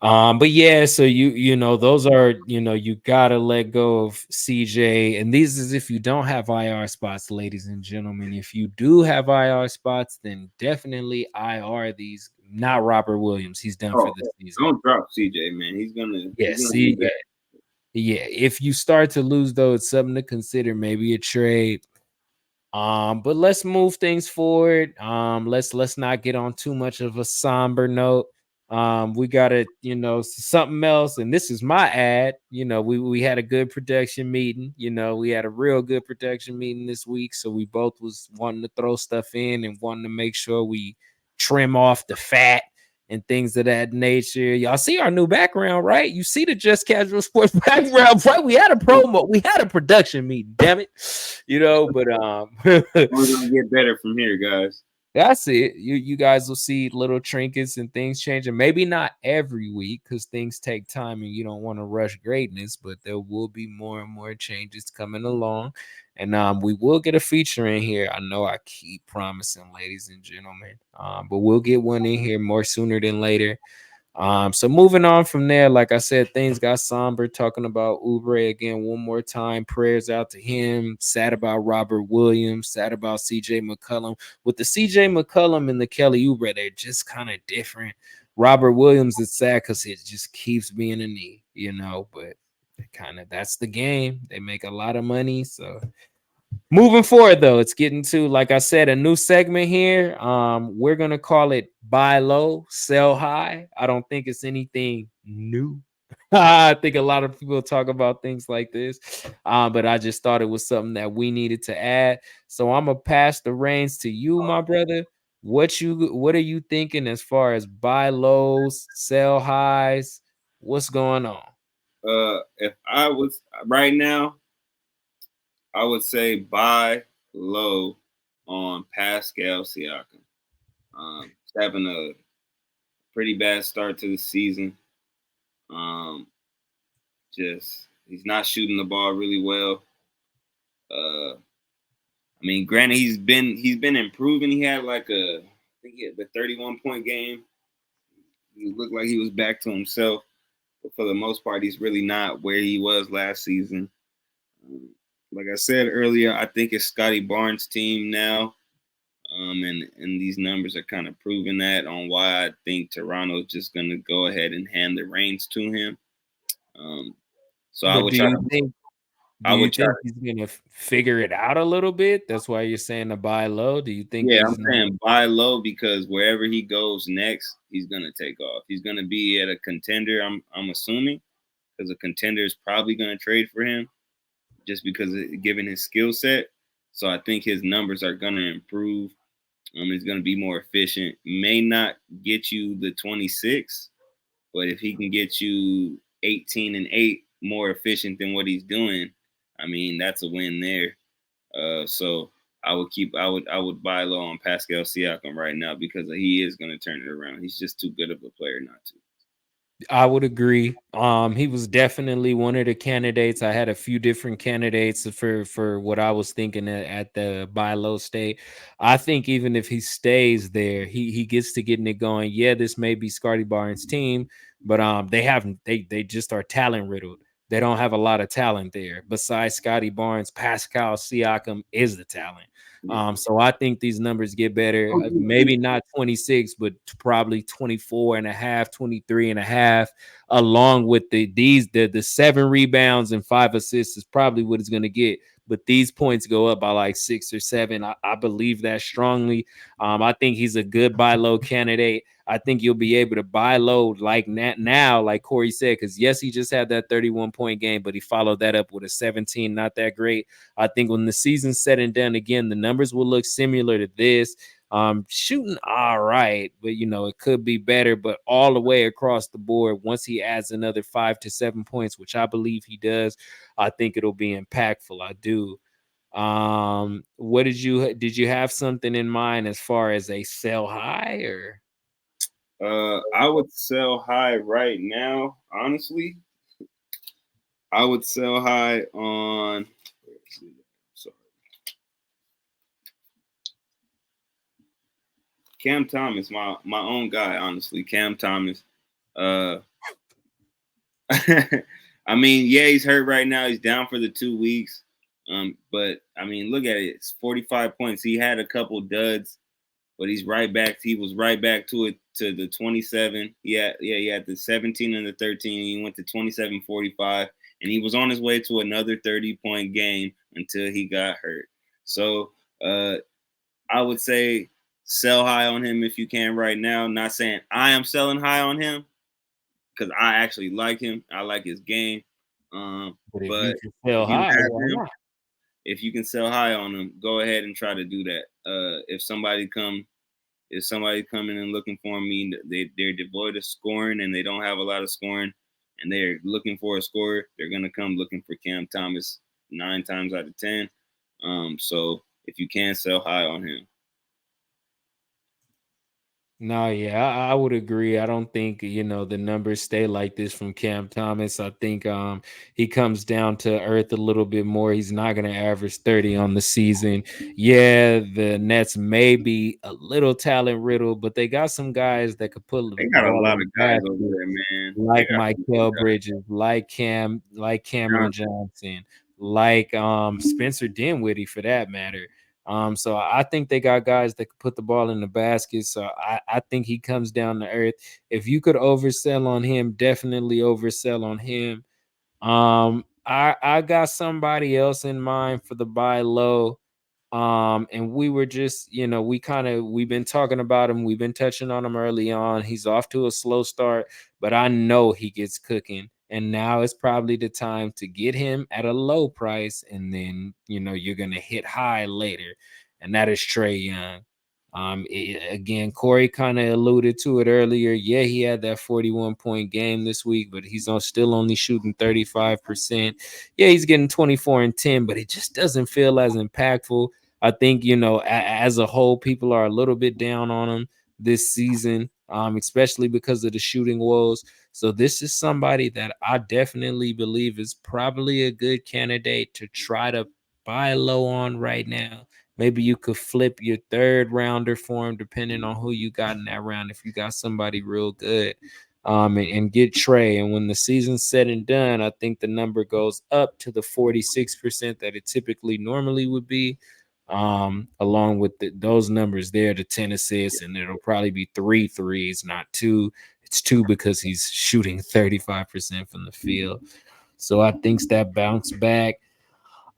But yeah, so you know, those are, you know, you gotta let go of CJ. And these is if you don't have IR spots, ladies and gentlemen. If you do have IR spots, then definitely IR these, not Robert Williams. He's done for Oh, the season. don't drop CJ, man. He's gonna Yeah, be see, back. yeah. If you start to lose, though, it's something to consider, maybe a trade. But let's move things forward. Let's not get on too much of a somber note. We got to, you know, something else, and this is my ad. You know, we had a good production meeting. You know, we had a real good production meeting this week, so we both was wanting to throw stuff in and wanting to make sure we trim off the fat and things of that nature. Y'all see our new background, right? You see the Just Casual Sports background, right? We had a promo, we had a production meeting, damn it. You know, but We're gonna get better from here, guys. that's it. You guys will see little trinkets and things changing. Maybe not every week because things take time and you don't want to rush greatness, but there will be more and more changes coming along. And we will get a feature in here. I know I keep promising, ladies and gentlemen. But we'll get one in here more sooner than later. So moving on from there, like I said, things got somber. Talking about Oubre again one more time. Prayers out to him. Sad about Robert Williams. Sad about CJ McCollum. With the CJ McCollum and the Kelly Oubre, they're just kind of different. Robert Williams is sad because it just keeps being a knee, you know. But that's the game. They make a lot of money, so moving forward, though, it's getting to, like I said, a new segment here. We're gonna call it buy low, sell high. I don't think it's anything new. I think a lot of people talk about things like this, but I just thought it was something that we needed to add. So I'm gonna pass the reins to you, my brother. What are you thinking as far as buy lows, sell highs? What's going on? If I was right now, I would say buy low on Pascal Siakam. He's having a pretty bad start to the season. Um, just he's not shooting the ball really well. I mean, granted, he's been improving. He had like I think he had the 31-point game. He looked like he was back to himself, but for the most part, he's really not where he was last season. Like I said earlier, I think it's Scotty Barnes' team now. And these numbers are kind of proving that on why I think Toronto's just going to go ahead and hand the reins to him. So I But would do try you to. think Do I you would try. think he's gonna figure it out a little bit? That's why you're saying to buy low. Do you think Yeah, I'm these numbers? saying buy low because wherever he goes next, he's gonna take off. He's gonna be at a contender. I'm assuming because a contender is probably gonna trade for him just because given his skill set. So I think his numbers are gonna improve. He's gonna be more efficient. May not get you the 26, but if he can get you 18 and 8 more efficient than what he's doing, I mean, that's a win there. So I would buy low on Pascal Siakam right now because he is going to turn it around. He's just too good of a player not to. I would agree. He was definitely one of the candidates. I had a few different candidates for what I was thinking at the buy low state. I think even if he stays there, he gets to getting it going. Yeah, this may be Scotty Barnes' team, but they just are talent riddled. They don't have a lot of talent there. Besides Scotty Barnes, Pascal Siakam is the talent. So I think these numbers get better. Maybe not 26, but probably 24 and a half, 23 and a half, along with the 7 rebounds and 5 assists is probably what it's going to get. But these points go up by like 6 or 7. I believe that strongly. I think he's a good buy low candidate. I think you'll be able to buy low like now, like Corey said, because yes, he just had that 31-point game, but he followed that up with a 17, not that great. I think when the season's said and done again, the numbers will look similar to this. Shooting all right, but it could be better. But all the way across the board, once he adds another 5 to 7 points, which I believe he does, I think it'll be impactful. I do. What did you have something in mind as far as a sell high or? I would sell high right now, honestly. I would sell high on. Sorry. Cam Thomas, my own guy, honestly. Cam Thomas. I mean, yeah, he's hurt right now. He's down for the 2 weeks. But I mean, look at it. It's 45 points. He had a couple duds, but he's right back. He was right back to it, to the 27. He had the 17 and the 13. He went to 27, 45, and he was on his way to another 30-point game until he got hurt. So I would say sell high on him if you can right now. Not saying I am selling high on him because I actually like him. I like his game. But if But you can sell you high, have why him, not? if you can sell high on him, go ahead and try to do that. If somebody coming and looking for me, they're devoid of scoring and they don't have a lot of scoring, and they're looking for a scorer, they're gonna come looking for Cam Thomas 9 times out of 10. So if you can sell high on him. No, yeah, I would agree. I don't think, the numbers stay like this from Cam Thomas. I think he comes down to earth a little bit more. He's not going to average 30 on the season. Yeah, the Nets may be a little talent riddled, but they got some guys that could put They the got a ball lot in of the guys over basket, there, man. They like got some Mikal guys. Bridges, like Cameron Johnson, like Spencer Dinwiddie for that matter. So I think they got guys that could put the ball in the basket. So I think he comes down to earth. If you could oversell on him, definitely oversell on him. I got somebody else in mind for the buy low. And we were just, we've been talking about him. We've been touching on him early on. He's off to a slow start, but I know he gets cooking. And now is probably the time to get him at a low price. And then, you're going to hit high later. And that is Trae Young. Again, Corey kind of alluded to it earlier. Yeah, he had that 41-point game this week, but he's still only shooting 35%. Yeah, he's getting 24 and 10, but it just doesn't feel as impactful. I think, as a whole, people are a little bit down on him this season, especially because of the shooting woes. So this is somebody that I definitely believe is probably a good candidate to try to buy low on right now. Maybe you could flip your 3rd rounder for him, depending on who you got in that round. If you got somebody real good, and get Trae. And when the season's said and done, I think the number goes up to the 46% that it typically normally would be. Along with those numbers there, the 10 assists, and it'll probably be 3 threes, not 2. It's 2 because he's shooting 35% from the field. So I think that bounce back.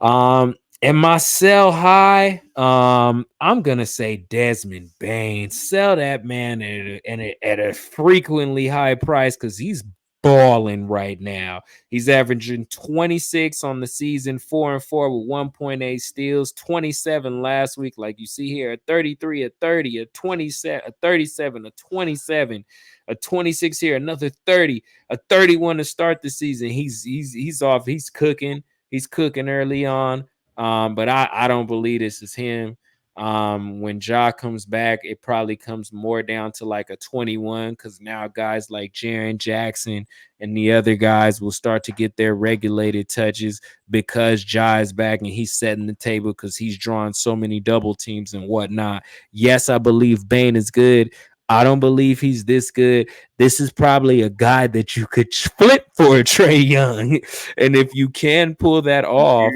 And my sell high, I'm gonna say Desmond Bane. Sell that man at a frequently high price because he's balling right now. He's averaging 26 on the season, 4-4 with 1.8 steals, 27 last week. Like you see here, a 33, a 30, a 27, a 37, a 27, a 26 here, another 30, a 31 to start the season. He's off. He's cooking. He's cooking early on. But I don't believe this is him. When Ja comes back, it probably comes more down to like a 21 because now guys like Jaren Jackson and the other guys will start to get their regulated touches because Ja is back and he's setting the table because he's drawing so many double teams and whatnot. Yes, I believe Bane is good. I don't believe he's this good. This is probably a guy that you could flip for a Trae Young. And if you can pull that off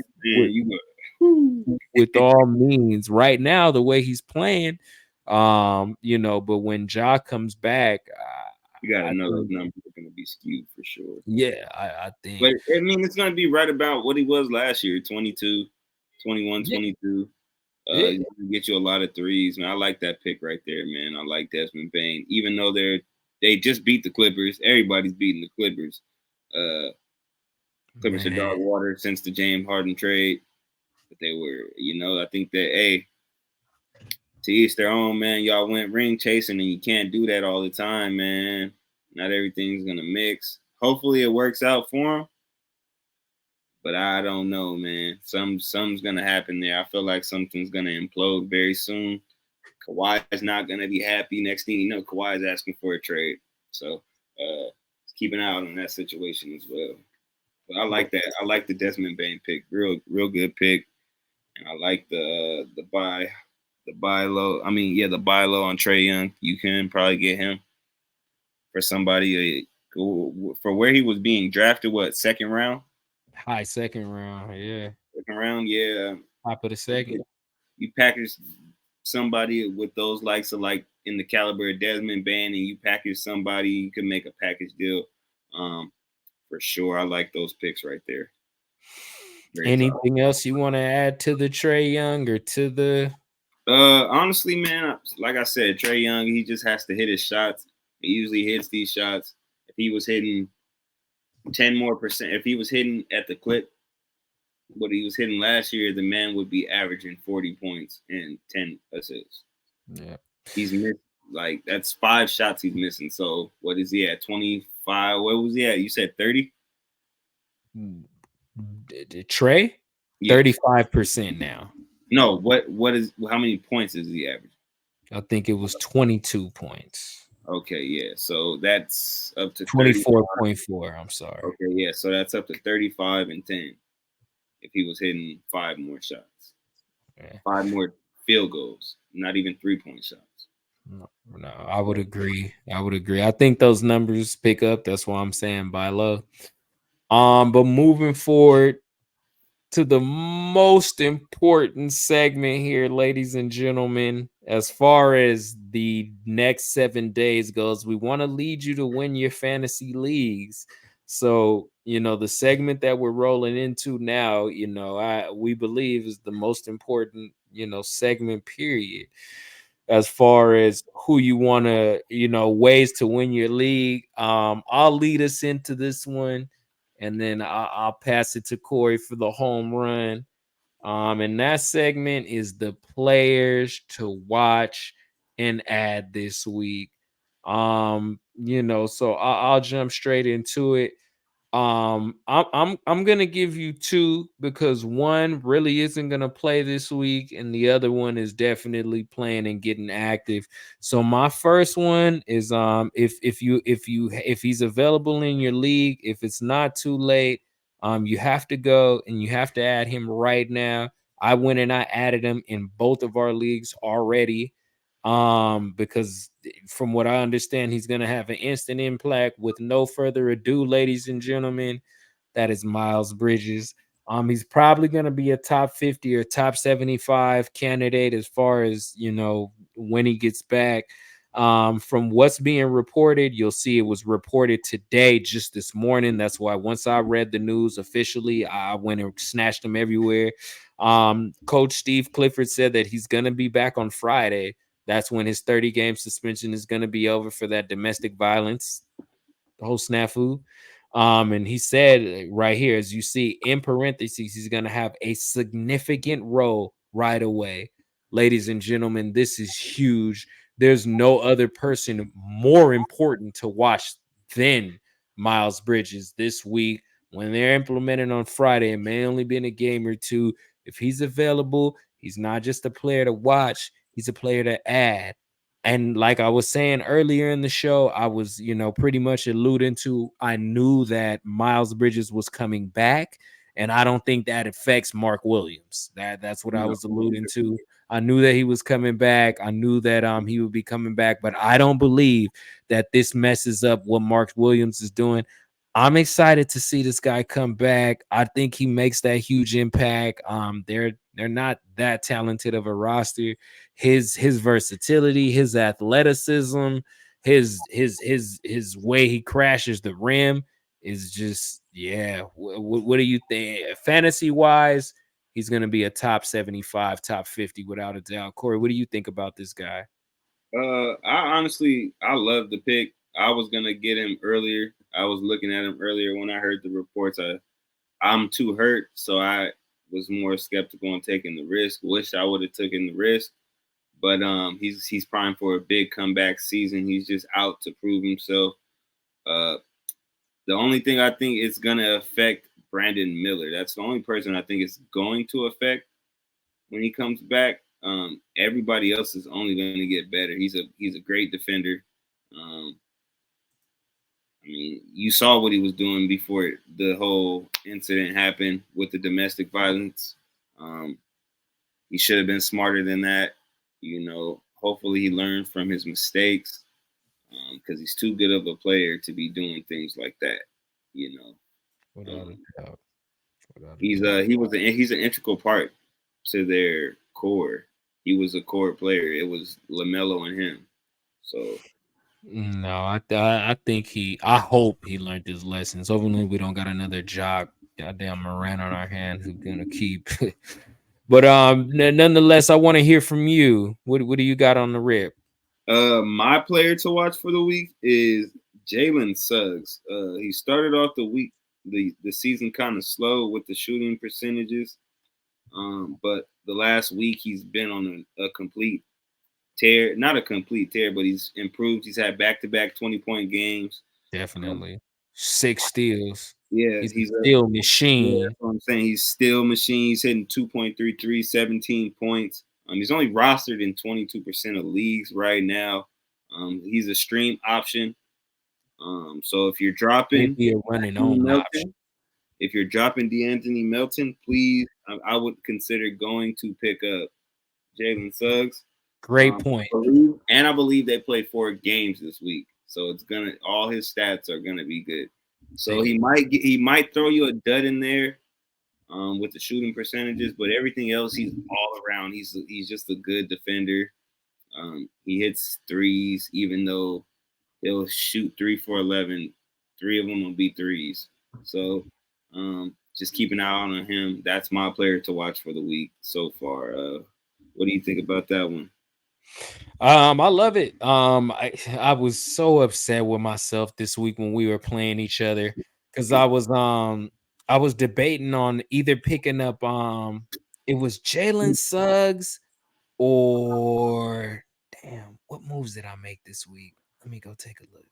with all means, right now, the way he's playing, but when Ja comes back, you got to know those numbers are going to be skewed for sure. Yeah, I think. But, I mean, it's going to be right about what he was last year, 22, 21, 22. He's going to get you a lot of threes, man. I like that pick right there, man. I like Desmond Bane. Even though they just beat the Clippers. Everybody's beating the Clippers. Clippers are dog water since the James Harden trade. But they were, I think that, hey, to each their own, man. Y'all went ring chasing, and you can't do that all the time, man. Not everything's going to mix. Hopefully it works out for him. But I don't know, man. Something's going to happen there. I feel like something's going to implode very soon. Kawhi is not going to be happy. Next thing you know, Kawhi is asking for a trade. So keep an eye out on that situation as well. But I like that. I like the Desmond Bane pick. Real good pick. And I like the buy low. I mean, yeah, the buy low on Trae Young. You can probably get him for somebody for where he was being drafted. What, second round? High second round, yeah. Second round, yeah. Top of the second. You package somebody with those likes of like in the caliber of Desmond Bane, and you package somebody, you can make a package deal. For sure, I like those picks right there. Anything else you want to add to the Trae Young or to the? Honestly, man, like I said, Trae Young, he just has to hit his shots. He usually hits these shots. If he was hitting 10% more, if he was hitting at the clip what he was hitting last year, the man would be averaging 40 points and 10 assists. Yeah, he's missed like that's 5 shots he's missing. So what is he at? 25? What was he at? You said 30? Trae? 35% now. No, how many points is he averaging? I think it was 22 points. Okay, yeah. So that's up to 24.4. I'm sorry. Okay, yeah. So that's up to 35 and 10 if he was hitting 5 more shots. Yeah. 5 more field goals, not even 3-point shots. No, I would agree. I think those numbers pick up. That's why I'm saying buy low. But moving forward to the most important segment here, ladies and gentlemen, as far as the next 7 days goes, we want to lead you to win your fantasy leagues. So, the segment that we're rolling into now, we believe is the most important, segment period. As far as who you want to, ways to win your league. I'll lead us into this one, and then I'll pass it to Corey for the home run. And that segment is the players to watch and add this week. So I'll jump straight into it. I'm gonna give you 2 because one really isn't gonna play this week, and the other one is definitely playing and getting active. So my first one is if he's available in your league, if it's not too late, you have to go and you have to add him right now. I went and I added him in both of our leagues already. Because from what I understand, he's going to have an instant impact. With no further ado, ladies and gentlemen, that is Miles Bridges. He's probably going to be a top 50 or top 75 candidate as far as, when he gets back. From what's being reported, you'll see it was reported today, just this morning. That's why once I read the news officially, I went and snatched him everywhere. Coach Steve Clifford said that he's going to be back on Friday. That's when his 30-game suspension is going to be over for that domestic violence. whole snafu. And he said right here, as you see in parentheses, he's going to have a significant role right away. Ladies and gentlemen, this is huge. There's no other person more important to watch than Miles Bridges this week. When they're implemented on Friday, it may only be in a game or two. If he's available, he's not just a player to watch, he's a player to add. And like I was saying earlier in the show, I was, pretty much alluding to, I knew that Miles Bridges was coming back, and I don't think that affects Mark Williams. That's what I No. was alluding to. I knew that he was coming back. I knew that he would be coming back, but I don't believe that this messes up what Mark Williams is doing. I'm excited to see this guy come back. I think he makes that huge impact. They're not that talented of a roster. His versatility, his athleticism, his way he crashes the rim is just, yeah. What do you think? Fantasy wise, he's gonna be a top 75, top 50 without a doubt. Corey, what do you think about this guy? I love the pick. I was gonna get him earlier. I was looking at him earlier when I heard the reports. I'm too hurt, so I was more skeptical on taking the risk. Wish I would have taken the risk, but he's primed for a big comeback season. He's just out to prove himself. Uh, the only thing I think is gonna affect Brandon Miller. That's the only person I think it's going to affect when he comes back. Everybody else is only going to get better. He's a great defender. Um, I mean, you saw what he was doing before the whole incident happened with the domestic violence. Um, he should have been smarter than that. Hopefully he learned from his mistakes because he's too good of a player to be doing things like that. You know, Without a doubt. he's an integral part to their core. He was a core player. It was LaMelo and him. So No, I think I hope he learned his lessons. Hopefully, we don't got another jock, goddamn Moran on our hands who's gonna keep. But nonetheless, I want to hear from you. What do you got on the rip? my player to watch for the week is Jalen Suggs. He started off the season kind of slow with the shooting percentages. But the last week he's been on a complete tear. Not a complete tear, but he's improved. He's had back-to-back 20-point games. Definitely 6 steals. Yeah, He's a he's a steal yeah, machine. that's what I'm saying. He's still machine. He's hitting 2.33, 17 points. He's only rostered in 22% of leagues right now. He's a stream option. So if you're dropping Maybe a running Anthony on option. Melton, if you're dropping DeAnthony Melton, please, I would consider going to pick up Jalen Suggs. Great point. I believe they play 4 games this week, so all his stats are gonna be good. So he might throw you a dud in there with the shooting percentages, but everything else he's all around. He's just a good defender. He hits threes, even though he'll shoot 3 for 11. 3 of them will be threes. So just keep an eye on him. That's my player to watch for the week so far. What do you think about that one? I love it. I was so upset with myself this week when we were playing each other because I was debating on either picking up it was Jalen Suggs or damn, what moves did I make this week? Let me go take a look.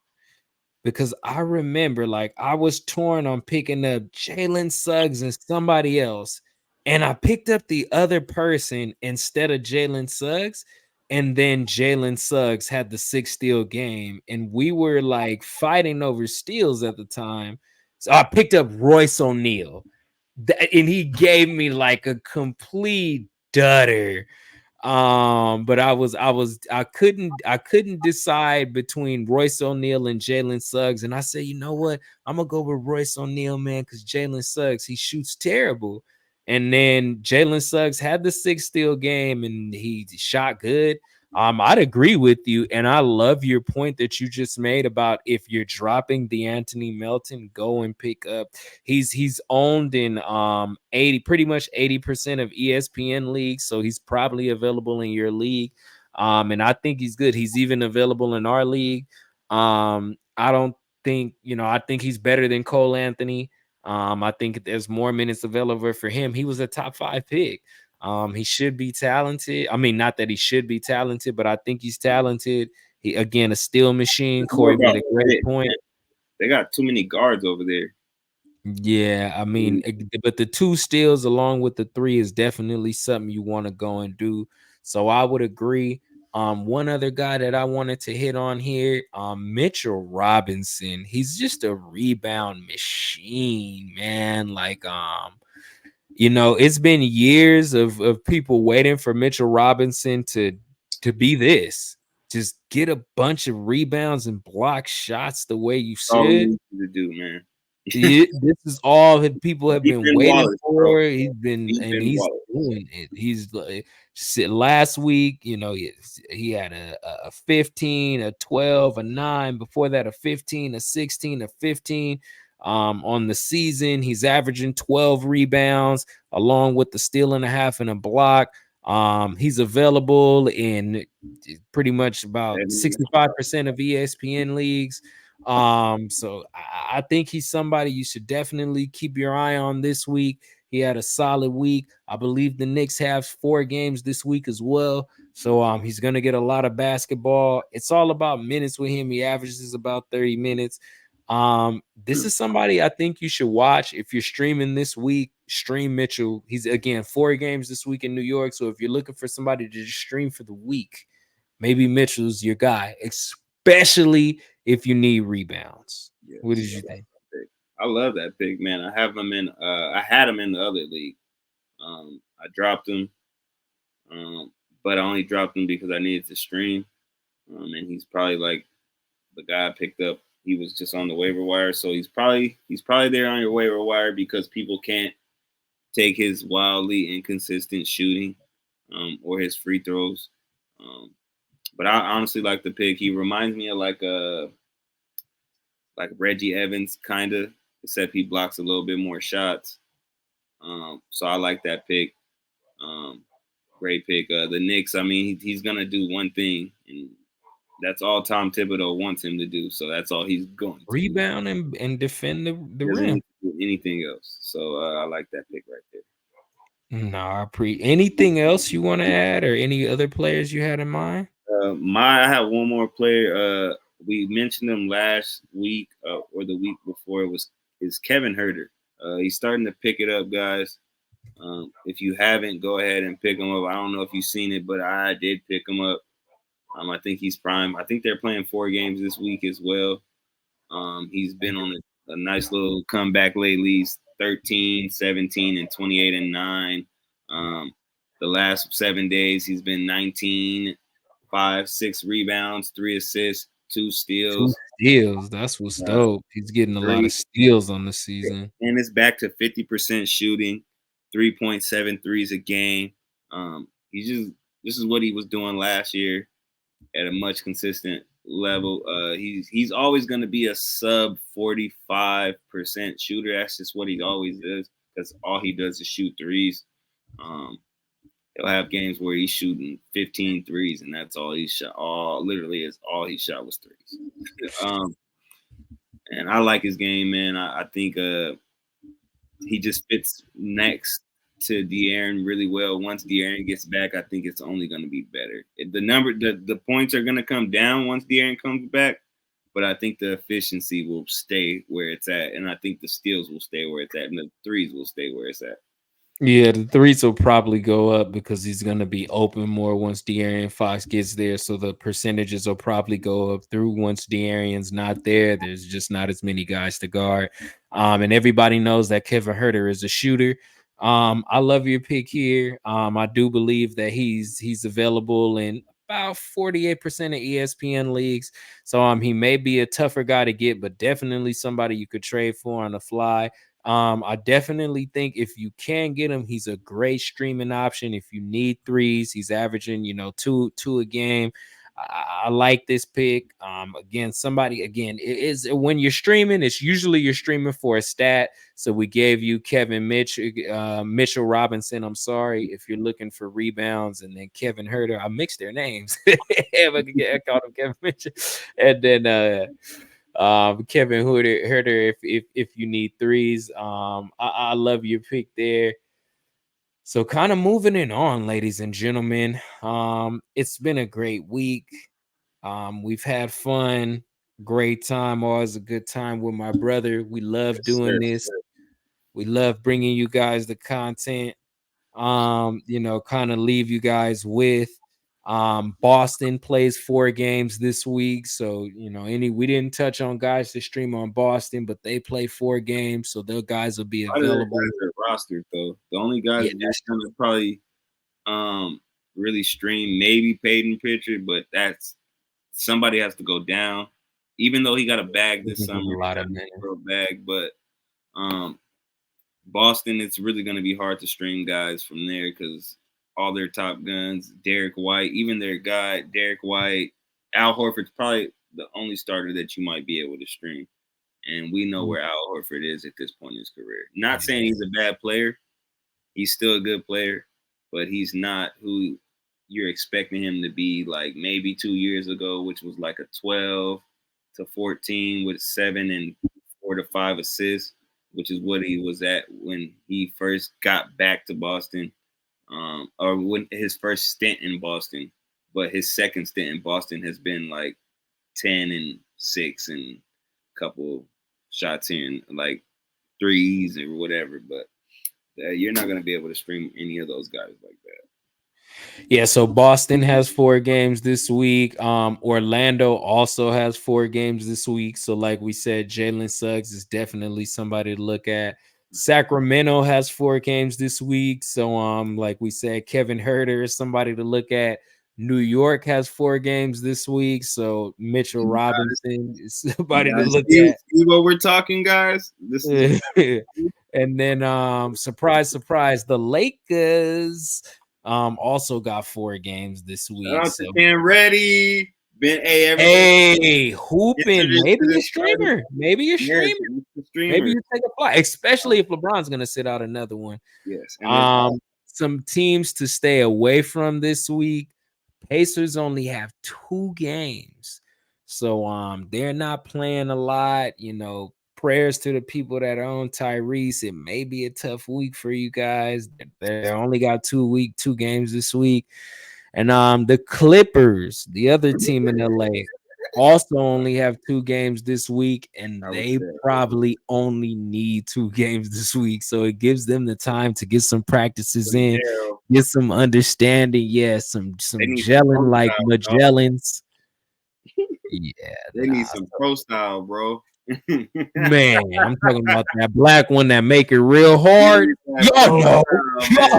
Because I remember like I was torn on picking up Jalen Suggs and somebody else, and I picked up the other person instead of Jalen Suggs. And then Jalen Suggs had the 6 steal game, and we were like fighting over steals at the time. So I picked up Royce O'Neal, and he gave me like a complete dutter. But I couldn't decide between Royce O'Neal and Jalen Suggs, and I said, you know what, I'm gonna go with Royce O'Neal, man, because Jalen Suggs, he shoots terrible. And then Jalen Suggs had the 6 steal game, and he shot good. I'd agree with you, and I love your point that you just made about if you're dropping DeAnthony Melton, go and pick up. He's owned in 80% of ESPN leagues, so he's probably available in your league. And I think he's good. He's even available in our league. I don't think, I think he's better than Cole Anthony. I think there's more minutes available for him. He was a top 5 pick. He should be talented. I mean, not that he should be talented, but I think he's talented. He, again, a steal machine. It's more Corey made about a great fit, point. man. They got too many guards over there. Yeah, I mean, but the 2 steals along with the 3 is definitely something you want to go and do. So I would agree. One other guy that I wanted to hit on here, Mitchell Robinson. He's just a rebound machine, man. Like, it's been years of people waiting for Mitchell Robinson to be this. Just get a bunch of rebounds and block shots the way you That's all we should. need you to do, man. This is all that people have Deep been in waiting Wallace, bro. for. He's been, Deep and in he's Wallace. doing it. He's like, last week, he had a 15, a 12, a 9. Before that, a 15, a 16, a 15. On the season, he's averaging 12 rebounds along with the steal and a half and a block. He's available in pretty much about 65% of ESPN leagues. So I think he's somebody you should definitely keep your eye on this week. He had a solid week. I believe the Knicks have 4 games this week as well. So he's gonna get a lot of basketball. It's all about minutes with him. He averages about 30 minutes. This is somebody I think you should watch if you're streaming this week. Stream Mitchell. He's again 4 games this week in New York. So if you're looking for somebody to just stream for the week, maybe Mitchell's your guy, especially if you need rebounds. Yes, What did you think? I love that pick, man. I have him in. I had him in the other league. I dropped him, but I only dropped him because I needed to stream. And he's probably like the guy I picked up. He was just on the waiver wire, so he's probably there on your waiver wire because people can't take his wildly inconsistent shooting or his free throws. But I honestly like the pick. He reminds me of like Reggie Evans, kind of, except he blocks a little bit more shots. So I like that pick. Great pick. The Knicks, I mean, he's going to do one thing, and that's all Tom Thibodeau wants him to do. So that's all he's going to Rebound and defend the doesn't rim. need to do anything else. So I like that pick right there. No, anything else you want to add or any other players you had in mind? I have one more player. We mentioned him last week or the week before. Is Kevin Huerter. He's starting to pick it up, guys. If you haven't, go ahead and pick him up. I don't know if you've seen it, but I did pick him up. I think he's prime. I think they're playing 4 games this week as well. He's been on a nice little comeback lately. He's 13, 17, and 28 and 9. The last 7 days, he's been 19, 5, 6 rebounds, 3 assists, 2 steals. 2 steals. That's what's dope. He's getting a lot of steals on the season. And it's back to 50% shooting, 3.7 threes a game. This is what he was doing last year at a much consistent level. He's always going to be a sub 45% shooter. That's just what he always is. That's all he does is shoot threes. He'll have games where he's shooting 15 threes, and that's all he shot. All he shot was threes. And I like his game, man. I think he just fits next to De'Aaron really well. Once De'Aaron gets back, I think it's only going to be better. The points are going to come down once De'Aaron comes back, but I think the efficiency will stay where it's at, and I think the steals will stay where it's at, and the threes will stay where it's at. Yeah, the threes will probably go up because he's going to be open more once De'Aaron Fox gets there. So the percentages will probably go up through once De'Aaron's not there. There's just not as many guys to guard. And everybody knows that Kevin Huerter is a shooter. I love your pick here. I do believe that he's available in about 48% of ESPN leagues. So he may be a tougher guy to get, but definitely somebody you could trade for on the fly. I definitely think if you can get him, he's a great streaming option. If you need threes, he's averaging, two a game. I like this pick. Again, it is when you're streaming, it's usually you're streaming for a stat. So we gave you Mitchell Robinson. I'm sorry if you're looking for rebounds, and then Kevin Huerter. I mixed their names. I called him Kevin Mitchell, and then Kevin Herter, if you need threes, I love your pick there. So kind of moving it on, ladies and gentlemen. It's been a great week. We've had fun, great time, always a good time with my brother. We love Yes, doing sir. this. We love bringing you guys the content. Kind of leave you guys with. Boston plays 4 games this week, so we didn't touch on guys to stream on Boston, but they play 4 games, so their guys will be A lot of their available. guys are rostered though. The only guys Yeah, that just gonna probably really stream maybe Peyton Pritchard, but that's somebody has to go down. Even though he got a bag this summer, a he lot got of men. a bag, but Boston, it's really going to be hard to stream guys from there because all their top guns, Derek White, even their guy, Derek White, Al Horford's probably the only starter that you might be able to stream. And we know where Al Horford is at this point in his career. Not saying he's a bad player. He's still a good player, but he's not who you're expecting him to be like maybe 2 years ago, which was like a 12 to 14 with 7 and 4 to 5 assists, which is what he was at when he first got back to Boston, or when his first stint in Boston. But his second stint in Boston has been like 10 and 6 and a couple shots here and like threes or whatever. But you're not going to be able to stream any of those guys like that. Yeah, so Boston has 4 games this week. Orlando also has 4 games this week. So, like we said, Jalen Suggs is definitely somebody to look at. Sacramento has 4 games this week. So, like we said, Kevin Herter is somebody to look at. New York has 4 games this week. So Mitchell Robinson is somebody to look at. See what we're talking, guys? This is And then surprise, surprise, the Lakers also got 4 games this week. So ready. Hey, hooping, maybe a streamer. Maybe a streamer. Maybe you take a flight, especially if LeBron's gonna sit out another one. Yes. Some teams to stay away from this week. Pacers only have 2 games. So they're not playing a lot. Prayers to the people that own Tyrese. It may be a tough week for you guys. They only got 2 games this week. And the Clippers, the other team in LA, also only have 2 games this week, and they probably only need 2 games this week. So it gives them the time to get some practices in, get some understanding. Yeah, some gelling like Magellans. Yeah, they need some pro style, bro. Man, I'm talking about that black one that make it real hard. Y'all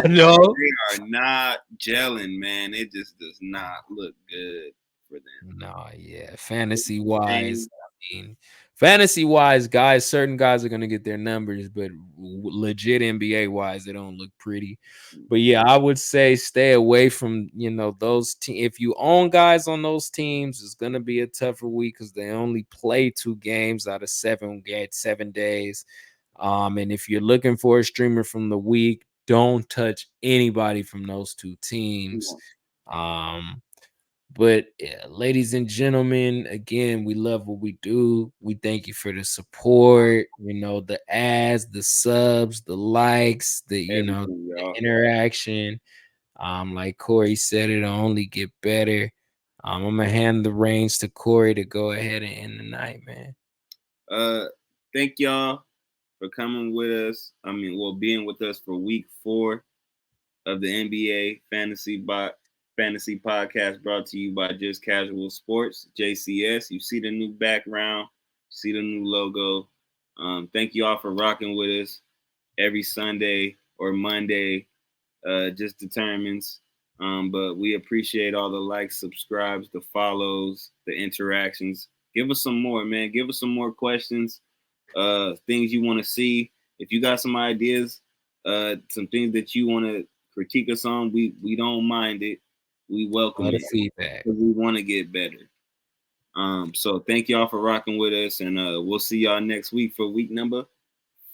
know. They are not gelling, man. It just does not look good for them. No, yeah. Fantasy wise, guys, certain guys are gonna get their numbers, but legit NBA wise, they don't look pretty. But yeah, I would say stay away from those teams. If you own guys on those teams, it's gonna be a tougher week because they only play 2 games out of 7 days. And if you're looking for a streamer from the week, don't touch anybody from those 2 teams. But yeah, ladies and gentlemen, again, we love what we do. We thank you for the support, the ads, the subs, the likes, the interaction. Like Corey said, it'll only get better. I'm gonna hand the reins to Corey to go ahead and end the night, man. Thank y'all for coming with us. Being with us for week 4 of the NBA Fantasy Podcast, brought to you by Just Casual Sports, JCS. You see the new background, see the new logo. Thank you all for rocking with us every Sunday or Monday. Just determines. But we appreciate all the likes, subscribes, the follows, the interactions. Give us some more, man. Give us some more questions, things you want to see. If you got some ideas, some things that you want to critique us on, we don't mind it. We welcome it. Feedback. We want to get better. So thank y'all for rocking with us, and we'll see y'all next week for week number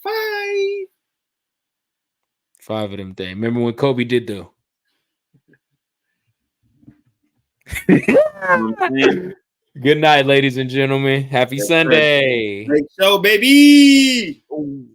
5. 5 of them things. Remember when Kobe did though? Good night, ladies and gentlemen. Happy Yes, sir. Sunday. Great show, baby. Ooh.